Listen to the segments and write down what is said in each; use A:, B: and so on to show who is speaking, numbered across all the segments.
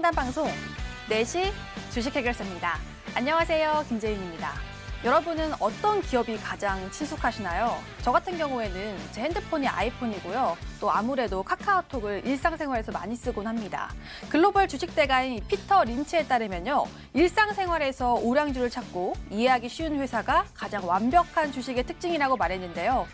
A: 상담 방송 4시 주식 해결사입니다. 안녕하세요. 김재윤입니다. 여러분은 어떤 기업이 가장 친숙하시나요? 저 같은 경우에는 제 핸드폰이 아이폰이고요. 또 아무래도 카카오톡을 일상생활에서 많이 쓰곤 합니다. 글로벌 주식대가인 피터 린치에 따르면요. 일상생활에서 오량주를 찾고 이해하기 쉬운 회사가 가장 완벽한 주식의 특징이라고 말했는데요.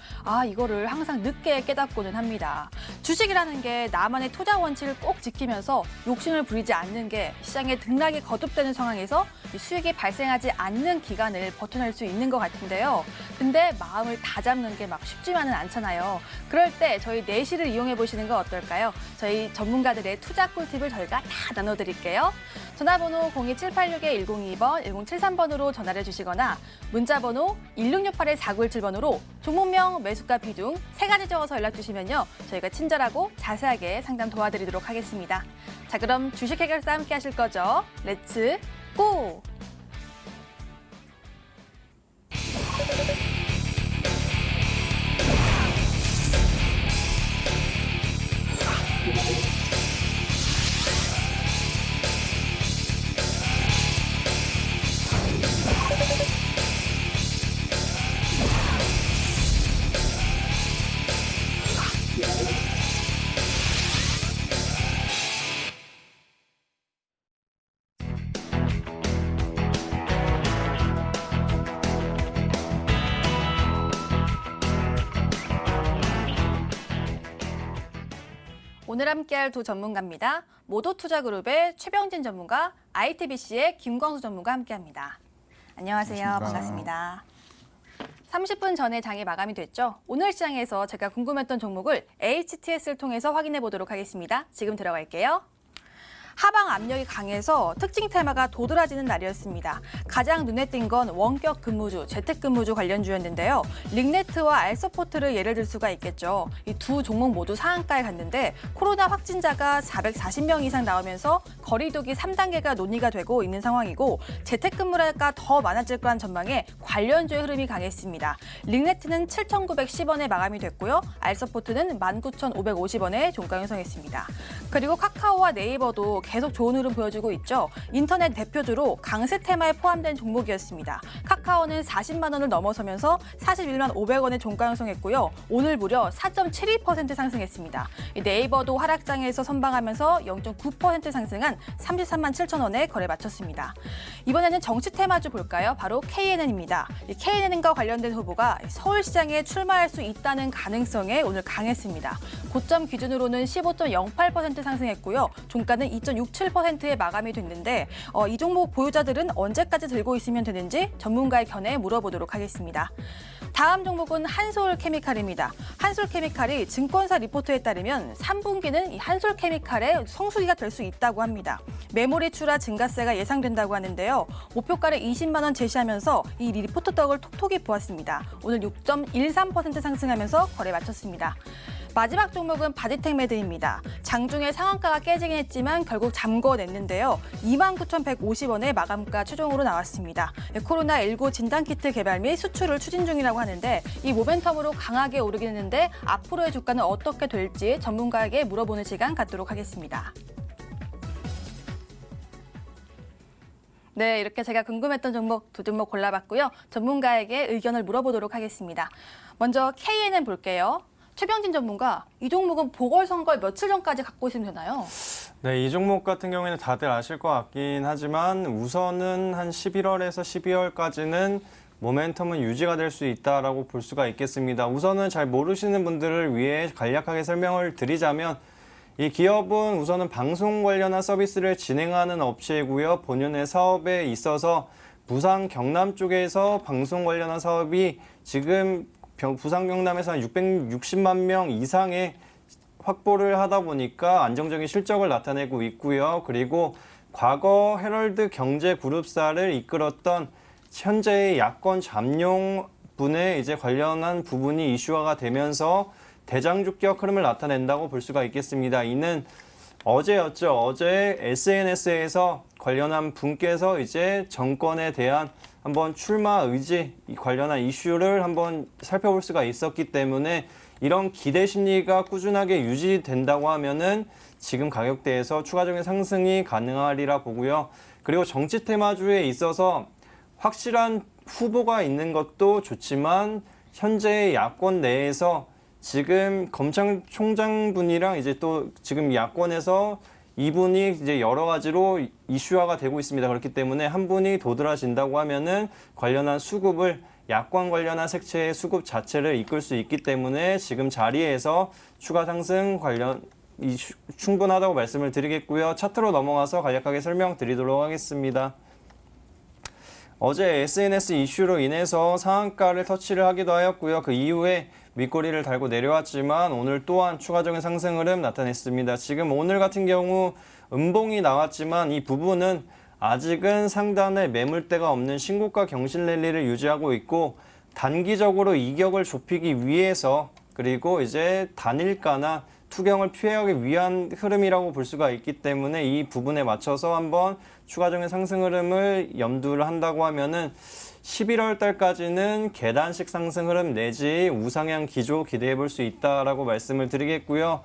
A: 이거를 항상 늦게 깨닫고는 합니다. 주식이라는 게 나만의 투자 원칙을 꼭 지키면서 욕심을 부리지 않는 게 시장에 등락이 거듭되는 상황에서 수익이 발생하지 않는 기간을 버텨낼 수 있는 것 같은데요. 근데 마음을 다 잡는 게 막 쉽지만은 않잖아요. 그럴 때 저희 4시를 이용해 보시는 건 어떨까요? 저희 전문가들의 투자 꿀팁을 저희가 다 나눠드릴게요. 전화번호 02786-1022번, 1073번으로 전화를 주시거나 문자번호 1668-4917번으로 종목명, 매수가 비중 3가지 적어서 연락 주시면요. 저희가 친절하고 자세하게 상담 도와드리도록 하겠습니다. 자, 그럼 주식 해결사 함께 하실 거죠? 렛츠 고! 오늘 함께할 두 전문가입니다. 모도투자그룹의 최병진 전문가, ITBC의 김광수 전문가 함께합니다. 안녕하세요. 반갑습니다. 30분 전에 장이 마감이 됐죠. 오늘 시장에서 제가 궁금했던 종목을 HTS를 통해서 확인해 보도록 하겠습니다. 지금 들어갈게요. 하방 압력이 강해서 특징 테마가 도드라지는 날이었습니다. 가장 눈에 띈 건 원격 근무주, 재택근무주 관련주였는데요. 링네트와 알서포트를 예를 들 수가 있겠죠. 이 두 종목 모두 상한가에 갔는데 코로나 확진자가 440명 이상 나오면서 거리두기 3단계가 논의가 되고 있는 상황이고 재택근무가 더 많아질 거란 전망에 관련주의 흐름이 강했습니다. 링네트는 7,910원에 마감이 됐고요. 알서포트는 19,550원에 종가 형성했습니다. 그리고 카카오와 네이버도 계속 좋은 흐름 보여주고 있죠. 인터넷 대표주로 강세 테마에 포함된 종목이었습니다. 카카오는 40만 원을 넘어서면서 41만 500원에 종가 형성했고요. 오늘 무려 4.72% 상승했습니다. 네이버도 하락장에서 선방하면서 0.9% 상승한 33만 7천 원에 거래 마쳤습니다. 이번에는 정치 테마주 볼까요? 바로 KNN입니다. KNN과 관련된 후보가 서울시장에 출마할 수 있다는 가능성에 오늘 강했습니다. 고점 기준으로는 15.08% 상승했고요. 종가는 2.67%에 마감이 됐는데 이 종목 보유자들은 언제까지 들고 있으면 되는지 전문가의 견해에 물어보도록 하겠습니다. 다음 종목은 한솔케미칼입니다. 한솔케미칼이 증권사 리포트에 따르면 3분기는 이 한솔케미칼의 성수기가 될 수 있다고 합니다. 메모리 출하 증가세가 예상된다고 하는데요. 목표가를 20만 원 제시하면서 이 리포트 떡을 톡톡히 보았습니다. 오늘 6.13% 상승하면서 거래 마쳤습니다. 마지막 종목은 바디텍메드입니다. 장중에 상한가가 깨지긴 했지만 결국 잠궈냈는데요. 29,150원에 마감가 최종으로 나왔습니다. 코로나19 진단키트 개발 및 수출을 추진 중이라고 하는데 이 모멘텀으로 강하게 오르긴 했는데 앞으로의 주가는 어떻게 될지 전문가에게 물어보는 시간 갖도록 하겠습니다. 네, 이렇게 제가 궁금했던 종목 두 종목 골라봤고요. 전문가에게 의견을 물어보도록 하겠습니다. 먼저 KNN 볼게요. 최병진 전문가, 이 종목은 보궐선거 며칠 전까지 갖고 있으면 되나요?
B: 네, 이 종목 같은 경우에는 다들 아실 것 같긴 하지만 우선은 한 11월에서 12월까지는 모멘텀은 유지가 될 수 있다라고 볼 수가 있겠습니다. 우선은 잘 모르시는 분들을 위해 간략하게 설명을 드리자면 이 기업은 우선은 방송 관련한 서비스를 진행하는 업체이고요. 본연의 사업에 있어서 부산 경남 쪽에서 방송 관련한 사업이 지금 부산 경남에서 한 660만 명 이상의 확보를 하다 보니까 안정적인 실적을 나타내고 있고요. 그리고 과거 헤럴드 경제그룹사를 이끌었던 현재의 야권 잠룡분에 이제 관련한 부분이 이슈화가 되면서 대장주격 흐름을 나타낸다고 볼 수가 있겠습니다. 이는 어제였죠. 어제 SNS에서 관련한 분께서 이제 정권에 대한 한번 출마 의지 관련한 이슈를 한번 살펴볼 수가 있었기 때문에 이런 기대 심리가 꾸준하게 유지된다고 하면은 지금 가격대에서 추가적인 상승이 가능하리라 보고요. 그리고 정치 테마주에 있어서 확실한 후보가 있는 것도 좋지만 현재 야권 내에서 지금 검찰총장분이랑 이제 또 지금 야권에서 이분이 이제 여러 가지로 이슈화가 되고 있습니다. 그렇기 때문에 한 분이 도드라진다고 하면은 관련한 수급을 야권 관련한 색채의 수급 자체를 이끌 수 있기 때문에 지금 자리에서 추가 상승 관련 충분하다고 말씀을 드리겠고요. 차트로 넘어가서 간략하게 설명드리도록 하겠습니다. 어제 SNS 이슈로 인해서 상한가를 터치를 하기도 하였고요. 그 이후에 윗꼬리를 달고 내려왔지만 오늘 또한 추가적인 상승 흐름 나타냈습니다. 지금 오늘 같은 경우 음봉이 나왔지만 이 부분은 아직은 상단에 매물대가 없는 신고가 경신 랠리를 유지하고 있고 단기적으로 이격을 좁히기 위해서 그리고 이제 단일가나 투경을 피하기 위한 흐름이라고 볼 수가 있기 때문에 이 부분에 맞춰서 한번 추가적인 상승 흐름을 염두를 한다고 하면은 11월 달까지는 계단식 상승 흐름 내지 우상향 기조 기대해 볼 수 있다라고 말씀을 드리겠고요.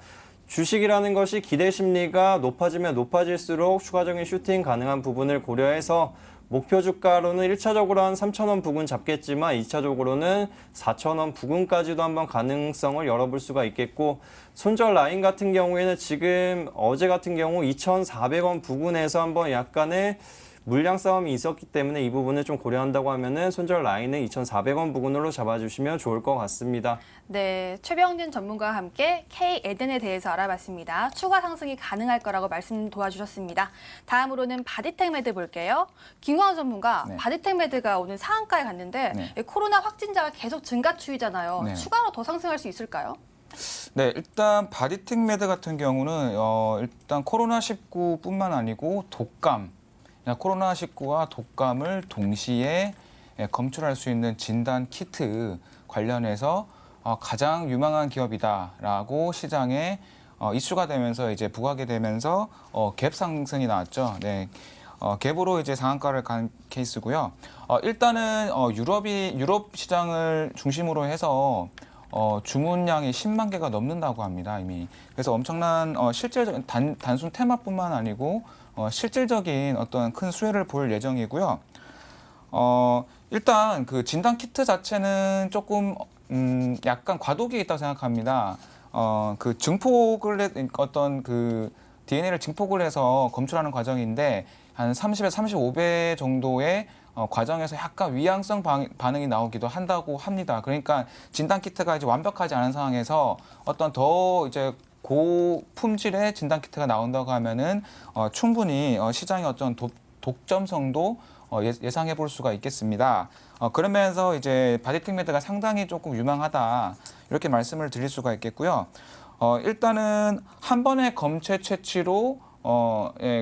B: 주식이라는 것이 기대 심리가 높아지면 높아질수록 추가적인 슈팅 가능한 부분을 고려해서 목표 주가로는 1차적으로 한 3,000원 부근 잡겠지만 2차적으로는 4,000원 부근까지도 한번 가능성을 열어볼 수가 있겠고 손절 라인 같은 경우에는 지금 어제 같은 경우 2,400원 부근에서 한번 약간의 물량 싸움이 있었기 때문에 이 부분을 좀 고려한다고 하면은 손절 라인은 2,400원 부근으로 잡아주시면 좋을 것 같습니다.
A: 네, 최병진 전문가와 함께 K-에덴에 대해서 알아봤습니다. 추가 상승이 가능할 거라고 말씀 도와주셨습니다. 다음으로는 바디텍메드 볼게요. 김광호 전문가,
C: 네.
A: 바디텍메드가 오늘 상한가에 갔는데
C: 네.
A: 코로나 확진자가 계속 증가 추이잖아요.
C: 네.
A: 추가로 더 상승할 수 있을까요?
C: 네, 일단 바디텍메드 같은 경우는 일단 코로나19뿐만 아니고 독감, 코로나19와 독감을 동시에 검출할 수 있는 진단 키트 관련해서 가장 유망한 기업이다라고 시장에 이슈가 되면서 이제 부각이 되면서 갭 상승이 나왔죠. 네. 갭으로 이제 상한가를 간 케이스고요. 일단은 유럽 시장을 중심으로 해서 주문량이 10만 개가 넘는다고 합니다, 이미. 그래서 엄청난 실질적인 단순 테마뿐만 아니고 실질적인 어떤 큰 수혜를 볼 예정이고요. 일단 그 진단 키트 자체는 조금 약간 과도기에 있다고 생각합니다. 그 증폭을 어떤 그 DNA를 증폭을 해서 검출하는 과정인데 한 30에서 35배 정도의 과정에서 약간 위양성 반응이 나오기도 한다고 합니다. 그러니까 진단 키트가 이제 완벽하지 않은 상황에서 어떤 더 이제 고품질의 진단 키트가 나온다고 하면은 충분히 시장의 어떤 독점성도 예상해 볼 수가 있겠습니다. 그러면서 이제 바디텍메드가 상당히 조금 유망하다 이렇게 말씀을 드릴 수가 있겠고요. 일단은 한 번의 검체 채취로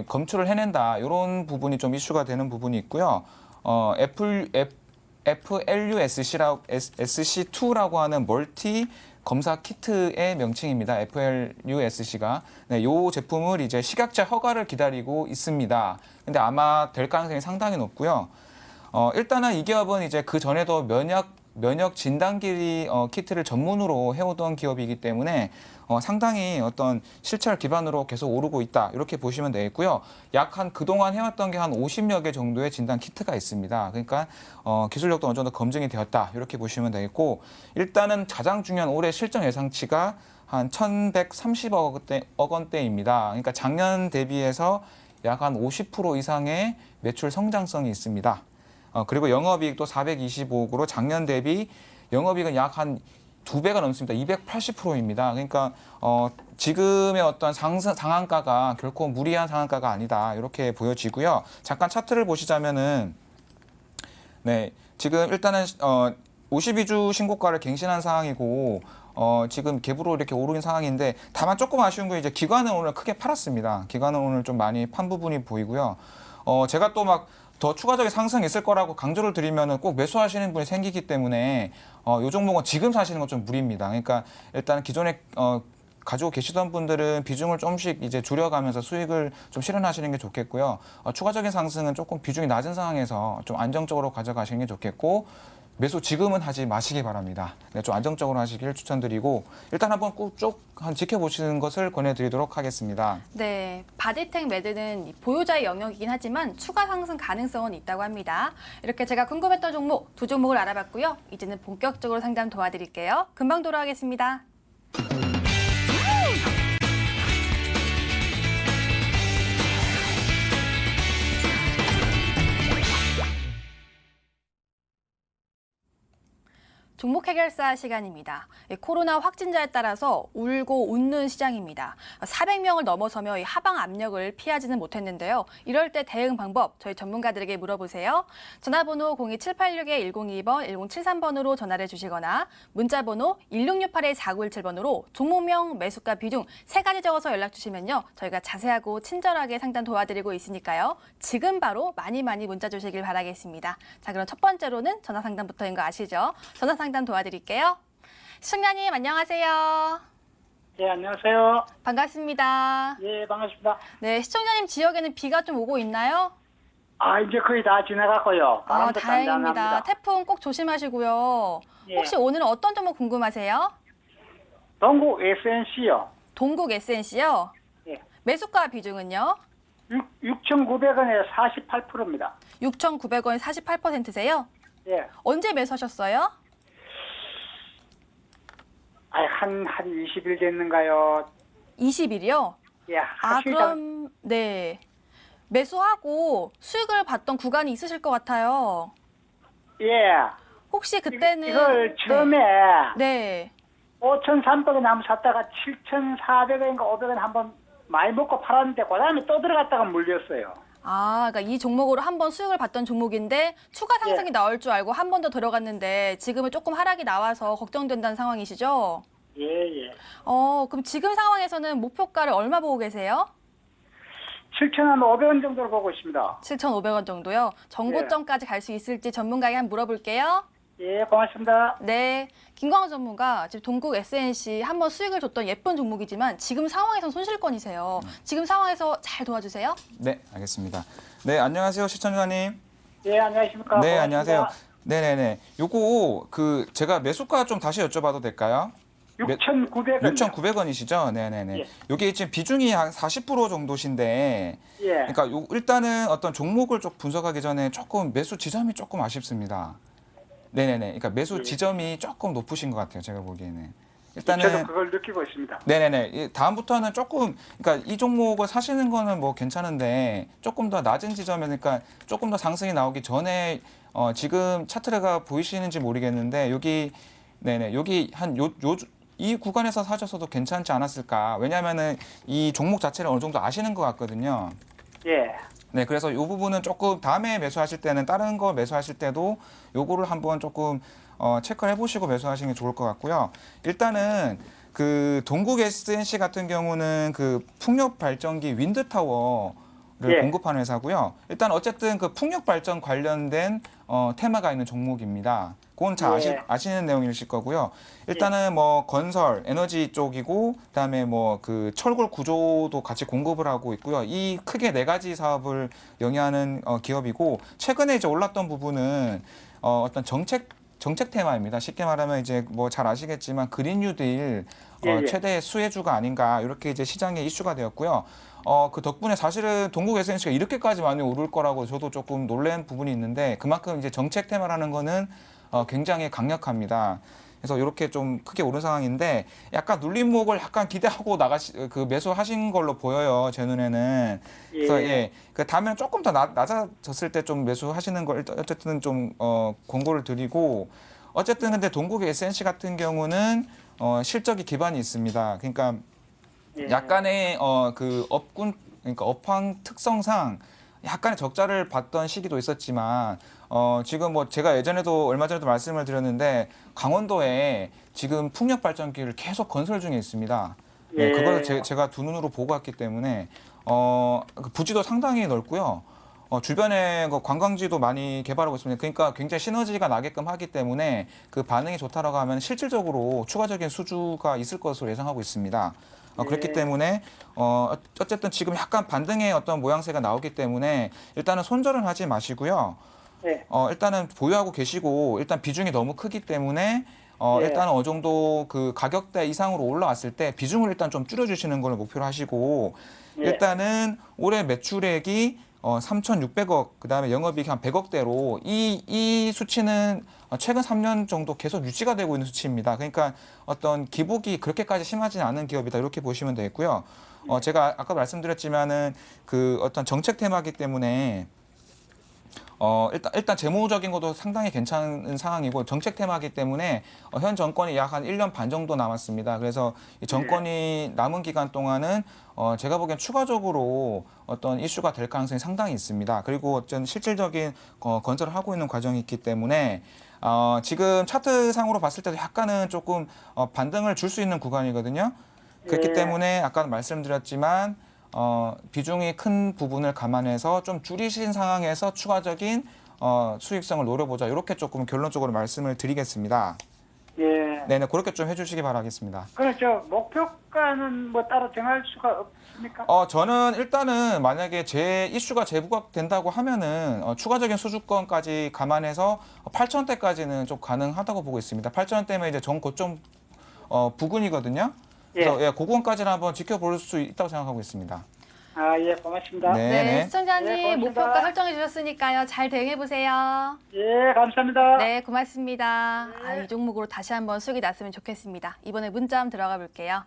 C: 검출을 해낸다 이런 부분이 좀 이슈가 되는 부분이 있고요. FLUSC2라고 하는 멀티 검사 키트의 명칭입니다. FLUSC가. 네, 이 제품을 이제 식약처 허가를 기다리고 있습니다. 근데 아마 될 가능성이 상당히 높고요. 일단은 이 기업은 이제 그 전에도 면역 진단기 키트를 전문으로 해오던 기업이기 때문에 상당히 어떤 실체를 기반으로 계속 오르고 있다 이렇게 보시면 되겠고요. 약 한 그동안 해왔던 게 한 50여 개 정도의 진단 키트가 있습니다. 그러니까 기술력도 어느 정도 검증이 되었다 이렇게 보시면 되겠고 일단은 가장 중요한 올해 실적 예상치가 한 1,130억 원대입니다. 그러니까 작년 대비해서 약 한 50% 이상의 매출 성장성이 있습니다. 그리고 영업이익도 425억으로 작년 대비 영업이익은 약 한 2배가 넘습니다. 280%입니다. 그러니까 지금의 어떤 상한가가 결코 무리한 상한가가 아니다. 이렇게 보여지고요. 잠깐 차트를 보시자면은 네, 지금 일단은 52주 신고가를 갱신한 상황이고 지금 갭으로 이렇게 오르는 상황인데 다만 조금 아쉬운 게 이제 기관은 오늘 크게 팔았습니다. 기관은 오늘 좀 많이 판 부분이 보이고요. 제가 또 막 더 추가적인 상승이 있을 거라고 강조를 드리면은 꼭 매수하시는 분이 생기기 때문에 이 종목은 지금 사시는 건 좀 무리입니다. 그러니까 일단 기존에 가지고 계시던 분들은 비중을 조금씩 이제 줄여가면서 수익을 좀 실현하시는 게 좋겠고요. 추가적인 상승은 조금 비중이 낮은 상황에서 좀 안정적으로 가져가시는 게 좋겠고 매수 지금은 하지 마시기 바랍니다. 네, 좀 안정적으로 하시길 추천드리고 일단 한번 꼭 쭉 지켜보시는 것을 권해드리도록 하겠습니다.
A: 네, 바디텍 매드는 보유자의 영역이긴 하지만 추가 상승 가능성은 있다고 합니다. 이렇게 제가 궁금했던 종목 두 종목을 알아봤고요. 이제는 본격적으로 상담 도와드릴게요. 금방 돌아가겠습니다. 종목 해결사 시간입니다. 코로나 확진자에 따라서 울고 웃는 시장입니다. 400명을 넘어서며 이 하방 압력을 피하지는 못했는데요. 이럴 때 대응 방법 저희 전문가들에게 물어보세요. 전화번호 02786-1022번, 1073번으로 전화를 주시거나 문자번호 1668-4917번으로 종목명, 매수가, 비중 3가지 적어서 연락 주시면요. 저희가 자세하고 친절하게 상담 도와드리고 있으니까요. 지금 바로 많이 문자 주시길 바라겠습니다. 자, 그럼 첫 번째로는 전화 상담부터인 거 아시죠? 전화 상담 도와드릴게요. 시청자님 안녕하세요.
D: 네, 안녕하세요.
A: 반갑습니다.
D: 예, 반갑습니다.
A: 네, 시청자님 지역에는 비가 좀 오고 있나요?
D: 아, 이제 거의 다 지나갔고요.
A: 아,
D: 바람도
A: 다행입니다.
D: 짠짠합니다.
A: 태풍 꼭 조심하시고요.
D: 예.
A: 혹시 오늘은 어떤 종목 궁금하세요?
D: 동국 SNC요.
A: 동국 SNC요?
D: 예.
A: 매수가 비중은요?
D: 6,900원에 48%입니다.
A: 6,900원 48%세요?
D: 예.
A: 언제 매수하셨어요?
D: 한 20일 됐는가요?
A: 20일이요?
D: 예,
A: 아,
D: 확실히
A: 그럼 네. 매수하고 수익을 봤던 구간이 있으실 것 같아요.
D: 예.
A: 혹시 그때는
D: 이걸 처음에
A: 네.
D: 5,300원 한번 샀다가 7,400원인가 500원 한번 많이 먹고 팔았는데 그다음에 또 들어갔다가 물렸어요.
A: 아, 그러니까 이 종목으로 한번 수익을 봤던 종목인데 추가 상승이
D: 예.
A: 나올 줄 알고 한 번 더 들어갔는데 지금은 조금 하락이 나와서 걱정된다는 상황이시죠?
D: 예, 예.
A: 그럼 지금 상황에서는 목표가를 얼마 보고 계세요?
D: 7,500원 정도로 보고 있습니다.
A: 7,500원 정도요. 정고점까지 갈 수 있을지 전문가에게 한번 물어볼게요.
D: 예, 고맙습니다.
A: 네, 김광호 전문가 지금 동국 SNC 한번 수익을 줬던 예쁜 종목이지만 지금 상황에선 손실권이세요. 지금 상황에서 잘 도와주세요.
C: 네, 알겠습니다. 네, 안녕하세요, 시청자님.
D: 예, 안녕하십니까?
C: 네,
D: 고맙습니다.
C: 안녕하세요. 네네네. 요거 저가 매수가 좀 다시 여쭤봐도 될까요?
D: 6,900원.
C: 6,900원이시죠? 네네네.
D: 예.
C: 요게 지금 비중이 한 40% 정도신데,
D: 예.
C: 그러니까 일단은 어떤 종목을 좀 분석하기 전에 조금 매수 지점이 조금 아쉽습니다. 네네네. 그러니까 매수
D: 예.
C: 지점이 조금 높으신 것 같아요. 제가 보기에는.
D: 저도 그걸 느끼고 있습니다.
C: 네네네. 다음부터는 조금, 그러니까 이 종목을 사시는 거는 뭐 괜찮은데 조금 더 낮은 지점에, 그러니까 조금 더 상승이 나오기 전에 지금 차트가 보이시는지 모르겠는데 여기 이 구간에서 사셨어도 괜찮지 않았을까? 왜냐하면은 이 종목 자체를 어느 정도 아시는 것 같거든요.
D: 예.
C: 네, 그래서 이 부분은 조금 다음에 매수하실 때는 다른 거 매수하실 때도 요거를 한번 조금 체크를 해보시고 매수하시는 게 좋을 것 같고요. 일단은 그 동국 SNC 같은 경우는 그 풍력 발전기 윈드타워를
D: 예.
C: 공급하는 회사고요. 일단 어쨌든 그 풍력 발전 관련된 테마가 있는 종목입니다. 그건 잘
D: 예.
C: 아시는 내용이실 거고요. 일단은 뭐 건설, 에너지 쪽이고 그다음에 뭐 그 철골 구조도 같이 공급을 하고 있고요. 이 크게 4가지 사업을 영위하는 기업이고 최근에 이제 올랐던 부분은 어떤 정책 테마입니다. 쉽게 말하면 이제 뭐 잘 아시겠지만 그린 뉴딜
D: 예.
C: 최대 수혜주가 아닌가 이렇게 이제 시장에 이슈가 되었고요. 그 덕분에 사실은 동국 SNC가 이렇게까지 많이 오를 거라고 저도 조금 놀란 부분이 있는데 그만큼 이제 정책 테마라는 거는 굉장히 강력합니다. 그래서 이렇게 좀 크게 오른 상황인데 약간 눌림목을 약간 기대하고 그 매수하신 걸로 보여요. 제 눈에는. 그래서 그 다음에 조금 더 낮아졌을 때 좀 매수하시는 걸 어쨌든 좀 권고를 드리고 어쨌든 근데 동국 SNC 같은 경우는 실적이 기반이 있습니다. 그러니까 약간의 그 그러니까 업황 특성상 약간의 적자를 봤던 시기도 있었지만 지금 뭐 제가 얼마 전에도 말씀을 드렸는데 강원도에 지금 풍력 발전기를 계속 건설 중에 있습니다. 네,
D: 예.
C: 그걸 제가 두 눈으로 보고 왔기 때문에 그 부지도 상당히 넓고요. 주변에 그 관광지도 많이 개발하고 있습니다. 그러니까 굉장히 시너지가 나게끔 하기 때문에 그 반응이 좋다라고 하면 실질적으로 추가적인 수주가 있을 것으로 예상하고 있습니다. 그렇기 때문에 어쨌든 지금 약간 반등의 어떤 모양새가 나오기 때문에 일단은 손절은 하지 마시고요.
D: 예.
C: 일단은 보유하고 계시고 일단 비중이 너무 크기 때문에
D: 예.
C: 일단은 어느 정도 그 가격대 이상으로 올라왔을 때 비중을 일단 좀 줄여주시는 걸 목표로 하시고
D: 예.
C: 일단은 올해 매출액이 3,600억, 그다음에 영업이익이 한 100억대로 이 수치는 최근 3년 정도 계속 유지가 되고 있는 수치입니다. 그러니까 어떤 기복이 그렇게까지 심하지는 않은 기업이다 이렇게 보시면 되겠고요. 제가 아까 말씀드렸지만은 그 어떤 정책 테마이기 때문에 일단 재무적인 것도 상당히 괜찮은 상황이고 정책 테마이기 때문에 현 정권이 약 한 1년 반 정도 남았습니다. 그래서 이 정권이 남은 기간 동안은 제가 보기엔 추가적으로 어떤 이슈가 될 가능성이 상당히 있습니다. 그리고 어떤 실질적인 건설을 하고 있는 과정이 있기 때문에 지금 차트상으로 봤을 때도 약간은 조금 반등을 줄 수 있는 구간이거든요. 그렇기
D: 예.
C: 때문에 아까 말씀드렸지만 비중이 큰 부분을 감안해서 좀 줄이신 상황에서 추가적인 수익성을 노려보자. 이렇게 조금 결론적으로 말씀을 드리겠습니다.
D: 예.
C: 네네, 그렇게 좀 해주시기 바라겠습니다.
D: 그럼 저 목표가는 뭐 따로 정할 수가 없습니까?
C: 저는 일단은 만약에 제 이슈가 재부각된다고 하면은 추가적인 수주권까지 감안해서 8,000대까지는 좀 가능하다고 보고 있습니다. 8,000대면 이제 전 고점 부근이거든요. 그래서 예, 그건까지는 한번 지켜볼 수 있다고 생각하고 있습니다.
D: 아, 예, 고맙습니다.
C: 네.
A: 네, 시청자님
D: 네, 고맙습니다.
A: 목표가 설정해 주셨으니까요. 잘 대응해 보세요.
D: 예, 감사합니다.
A: 네, 고맙습니다. 이 종목으로 다시 한번 수익이 났으면 좋겠습니다. 이번에 문자함 들어가 볼게요.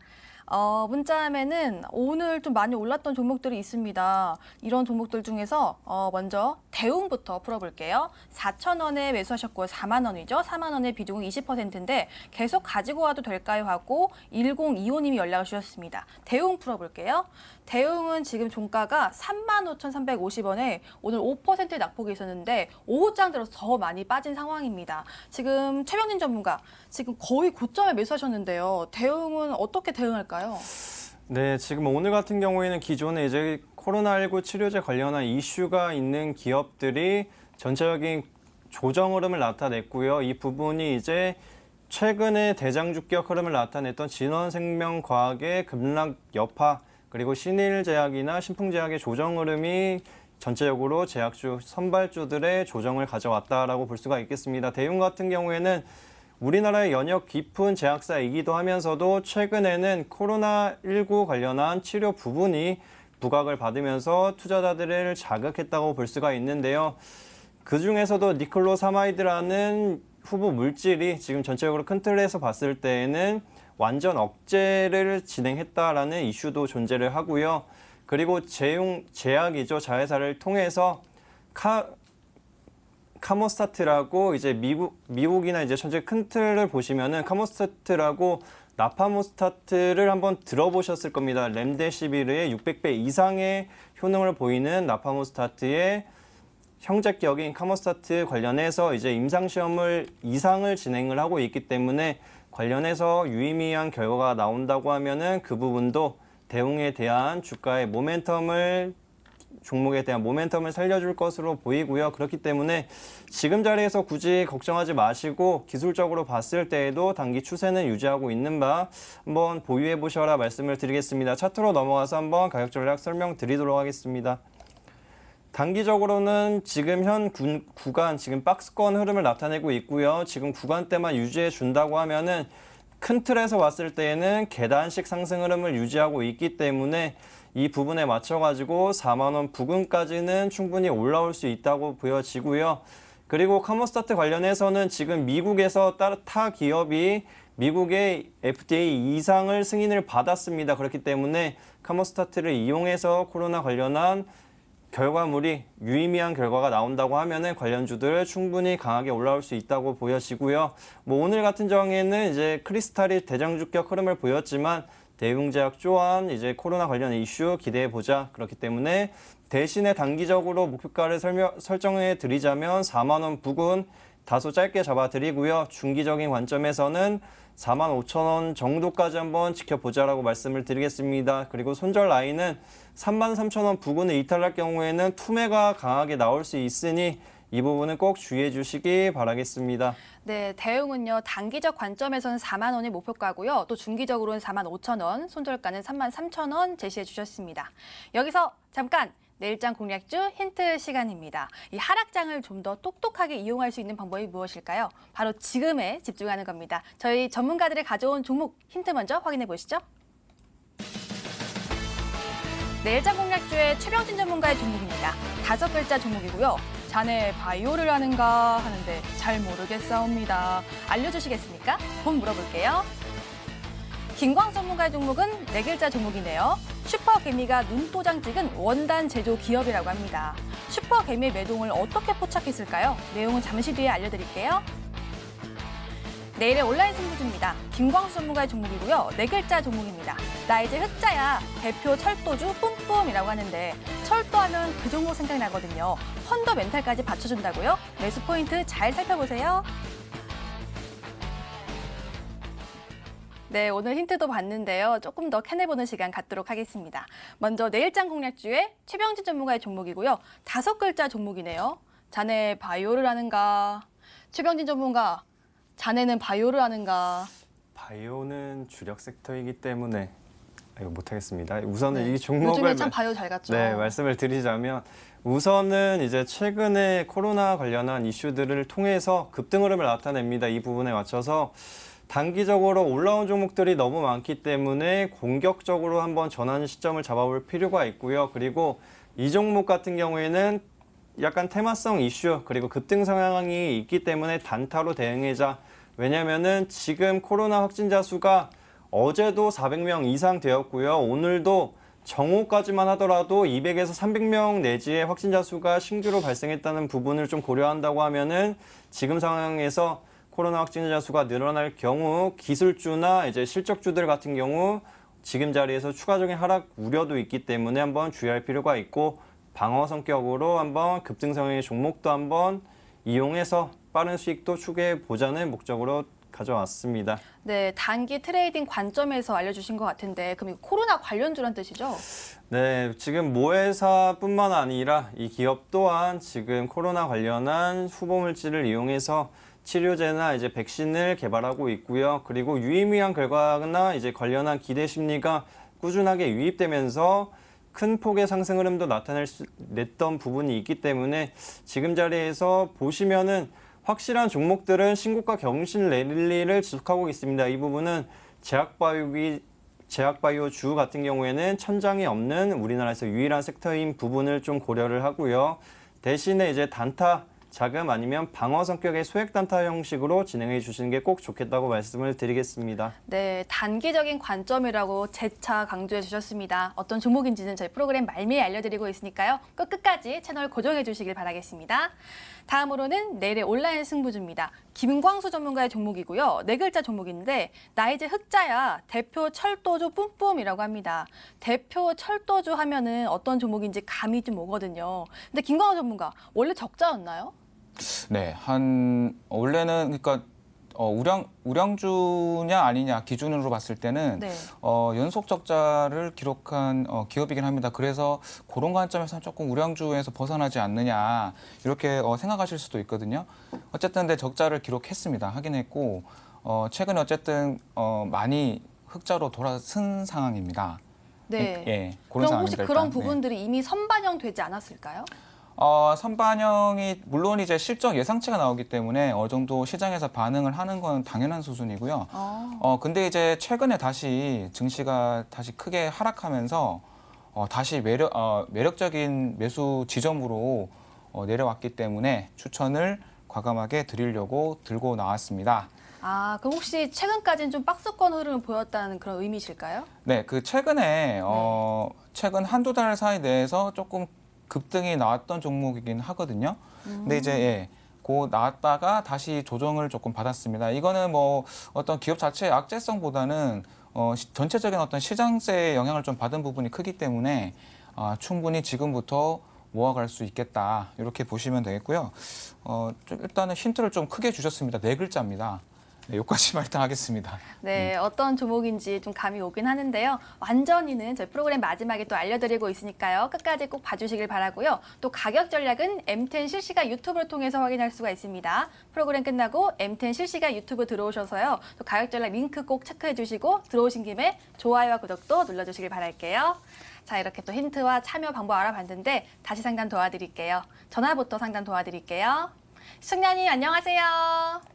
A: 문자함에는 오늘 좀 많이 올랐던 종목들이 있습니다. 이런 종목들 중에서 먼저 대웅부터 풀어볼게요. 4,000원에 매수하셨고요. 4만 원이죠. 4만 원의 비중은 20%인데 계속 가지고 와도 될까요? 하고 1025님이 연락을 주셨습니다. 대웅 풀어볼게요. 대웅은 지금 종가가 35,350원에 오늘 5%의 낙폭이 있었는데 오후장 들어서 더 많이 빠진 상황입니다. 지금 최병진 전문가 지금 거의 고점에 매수하셨는데요. 대웅은 어떻게 대응할까요?
B: 네, 지금 오늘 같은 경우에는 기존에 이제 코로나19 치료제 관련한 이슈가 있는 기업들이 전체적인 조정 흐름을 나타냈고요. 이 부분이 이제 최근에 대장주격 흐름을 나타냈던 진원생명과학의 급락 여파, 그리고 신일제약이나 신풍제약의 조정 흐름이 전체적으로 제약주 선발주들의 조정을 가져왔다라고 볼 수가 있겠습니다. 대웅 같은 경우에는 우리나라의 연역 깊은 제약사이기도 하면서도 최근에는 코로나19 관련한 치료 부분이 부각을 받으면서 투자자들을 자극했다고 볼 수가 있는데요. 그중에서도 니클로사마이드라는 후보 물질이 지금 전체적으로 큰 틀에서 봤을 때에는 완전 억제를 진행했다라는 이슈도 존재를 하고요. 그리고 제약이죠. 자회사를 통해서 카모스타트라고 이제 미국이나 이제 전체 큰 틀을 보시면은 카모스타트라고 나파모스타트를 한번 들어보셨을 겁니다. 렘데시비르의 600배 이상의 효능을 보이는 나파모스타트의 형제격인 카모스타트 관련해서 이제 이상을 진행을 하고 있기 때문에 관련해서 유의미한 결과가 나온다고 하면은 그 부분도 대웅에 대한 주가의 종목에 대한 모멘텀을 살려줄 것으로 보이고요. 그렇기 때문에 지금 자리에서 굳이 걱정하지 마시고 기술적으로 봤을 때에도 단기 추세는 유지하고 있는 바 한번 보유해 보셔라 말씀을 드리겠습니다. 차트로 넘어가서 한번 가격 전략 설명드리도록 하겠습니다. 단기적으로는 지금 현 구간, 지금 박스권 흐름을 나타내고 있고요. 지금 구간대만 유지해 준다고 하면은 큰 틀에서 봤을 때에는 계단식 상승 흐름을 유지하고 있기 때문에 이 부분에 맞춰가지고 4만 원 부근까지는 충분히 올라올 수 있다고 보여지고요. 그리고 카모스타트 관련해서는 지금 미국에서 타 기업이 미국의 FDA 이상을 승인을 받았습니다. 그렇기 때문에 카모스타트를 이용해서 코로나 관련한 결과물이 유의미한 결과가 나온다고 하면은 관련주들 충분히 강하게 올라올 수 있다고 보여지고요. 오늘 같은 경우에는 이제 크리스탈이 대장주격 흐름을 보였지만 대웅제약 또한 이제 코로나 관련 이슈 기대해 보자. 그렇기 때문에 대신에 단기적으로 목표가를 설정해 드리자면 4만 원 부근 다소 짧게 잡아 드리고요. 중기적인 관점에서는 4만 5천 원 정도까지 한번 지켜보자라고 말씀을 드리겠습니다. 그리고 손절 라인은 3만 3천 원 부근을 이탈할 경우에는 투매가 강하게 나올 수 있으니 이 부분은 꼭 주의해 주시기 바라겠습니다.
A: 네, 대응은요. 단기적 관점에서는 4만 원이 목표가고요. 또 중기적으로는 4만 5천 원, 손절가는 3만 3천 원 제시해 주셨습니다. 여기서 잠깐 내일장 공략주 힌트 시간입니다. 이 하락장을 좀 더 똑똑하게 이용할 수 있는 방법이 무엇일까요? 바로 지금에 집중하는 겁니다. 저희 전문가들이 가져온 종목 힌트 먼저 확인해 보시죠. 내일장 공략주의 최병진 전문가의 종목입니다. 5글자 종목이고요. 자네 바이오를 아는가 하는데 잘 모르겠사옵니다. 알려주시겠습니까? 본 물어볼게요. 김광수 전문가의 종목은 4글자 종목이네요. 슈퍼개미가 눈도장 찍은 원단 제조 기업이라고 합니다. 슈퍼개미의 매동을 어떻게 포착했을까요? 내용은 잠시 뒤에 알려드릴게요. 내일의 온라인 승부주입니다. 김광수 전문가의 종목이고요. 4글자 종목입니다. 나 이제 흑자야. 대표 철도주 뿜뿜이라고 하는데 철도하면 그 종목 생각나거든요. 펀더 멘탈까지 받쳐준다고요? 매수 포인트 잘 살펴보세요. 네, 오늘 힌트도 봤는데요. 조금 더 캐내보는 시간 갖도록 하겠습니다. 먼저 내일장 공략주의 최병진 전문가의 종목이고요. 5글자 종목이네요. 자네 바이오를 아는가? 최병진 전문가, 자네는 바이오를 아는가?
B: 바이오는 주력 섹터이기 때문에 이거 못하겠습니다. 우선은
A: 네.
B: 이 종목을
A: 요즘에 참 바이오 잘 갔죠.
B: 네, 말씀을 드리자면 우선은 이제 최근에 코로나 관련한 이슈들을 통해서 급등 흐름을 나타냅니다. 이 부분에 맞춰서 단기적으로 올라온 종목들이 너무 많기 때문에 공격적으로 한번 전환 시점을 잡아볼 필요가 있고요. 그리고 이 종목 같은 경우에는 약간 테마성 이슈 그리고 급등 상황이 있기 때문에 단타로 대응하자. 왜냐면은 지금 코로나 확진자 수가 어제도 400명 이상 되었고요. 오늘도 정오까지만 하더라도 200에서 300명 내지의 확진자 수가 신규로 발생했다는 부분을 좀 고려한다고 하면은 지금 상황에서 코로나 확진자 수가 늘어날 경우 기술주나 이제 실적주들 같은 경우 지금 자리에서 추가적인 하락 우려도 있기 때문에 한번 주의할 필요가 있고 방어 성격으로 한번 급등 성향의 종목도 한번 이용해서 빠른 수익도 추구해 보자는 목적으로 가져왔습니다.
A: 네, 단기 트레이딩 관점에서 알려주신 것 같은데 그럼 이거 코로나 관련주란 뜻이죠?
B: 네, 지금 모회사뿐만 아니라 이 기업 또한 지금 코로나 관련한 후보물질을 이용해서 치료제나 이제 백신을 개발하고 있고요. 그리고 유의미한 결과나 이제 관련한 기대 심리가 꾸준하게 유입되면서 큰 폭의 상승 흐름도 냈던 부분이 있기 때문에 지금 자리에서 보시면은 확실한 종목들은 신고가 경신 랠리를 지속하고 있습니다. 이 부분은 제약바이오 주 같은 경우에는 천장이 없는 우리나라에서 유일한 섹터인 부분을 좀 고려를 하고요. 대신에 이제 단타 자금 아니면 방어 성격의 소액 단타 형식으로 진행해 주시는 게 꼭 좋겠다고 말씀을 드리겠습니다.
A: 네, 단기적인 관점이라고 재차 강조해 주셨습니다. 어떤 종목인지는 저희 프로그램 말미에 알려드리고 있으니까요. 끝까지 채널 고정해 주시길 바라겠습니다. 다음으로는 내일의 온라인 승부주입니다. 김광수 전문가의 종목이고요. 4글자 종목인데 나 이제 흑자야. 대표 철도주 뿜뿜이라고 합니다. 대표 철도주 하면은 어떤 종목인지 감이 좀 오거든요. 근데 김광수 전문가 원래 적자였나요?
C: 네, 원래는 그러니까 우량주냐 아니냐 기준으로 봤을 때는
A: 네.
C: 연속 적자를 기록한 기업이긴 합니다. 그래서 그런 관점에서 조금 우량주에서 벗어나지 않느냐 이렇게 생각하실 수도 있거든요. 어쨌든 근데 적자를 기록했습니다. 하긴 했고 최근에 어쨌든 많이 흑자로 돌아선 상황입니다.
A: 네.
C: 예,
A: 그럼
C: 그런
A: 혹시
C: 상황입니다,
A: 그런
C: 일단. 네.
A: 부분들이 이미 선반영되지 않았을까요?
C: 선반영이 물론 이제 실적 예상치가 나오기 때문에 어느 정도 시장에서 반응을 하는 건 당연한 수준이고요. 근데 이제 최근에 다시 증시가 다시 크게 하락하면서 다시 매력적인 매수 지점으로 내려왔기 때문에 추천을 과감하게 드리려고 들고 나왔습니다.
A: 아, 그럼 혹시 최근까지는 좀 박스권 흐름을 보였다는 그런 의미실까요?
C: 네, 그 최근에 최근 한두 달 사이 내에서 조금 급등이 나왔던 종목이긴 하거든요. 근데 이제 고 나왔다가 다시 조정을 조금 받았습니다. 이거는 뭐 어떤 기업 자체의 악재성보다는 전체적인 어떤 시장세에 영향을 좀 받은 부분이 크기 때문에 충분히 지금부터 모아갈 수 있겠다 이렇게 보시면 되겠고요. 좀 일단은 힌트를 좀 크게 주셨습니다. 4글자입니다. 네, 여기까지만 일단 하겠습니다.
A: 네, 어떤 종목인지 좀 감이 오긴 하는데요. 완전히는 저희 프로그램 마지막에 또 알려드리고 있으니까요. 끝까지 꼭 봐주시길 바라고요. 또 가격 전략은 M10 실시간 유튜브를 통해서 확인할 수가 있습니다. 프로그램 끝나고 M10 실시간 유튜브 들어오셔서요. 또 가격 전략 링크 꼭 체크해 주시고 들어오신 김에 좋아요와 구독도 눌러주시길 바랄게요. 자, 이렇게 또 힌트와 참여 방법 알아봤는데 다시 상담 도와드릴게요. 전화부터 상담 도와드릴게요. 시청자님 안녕하세요.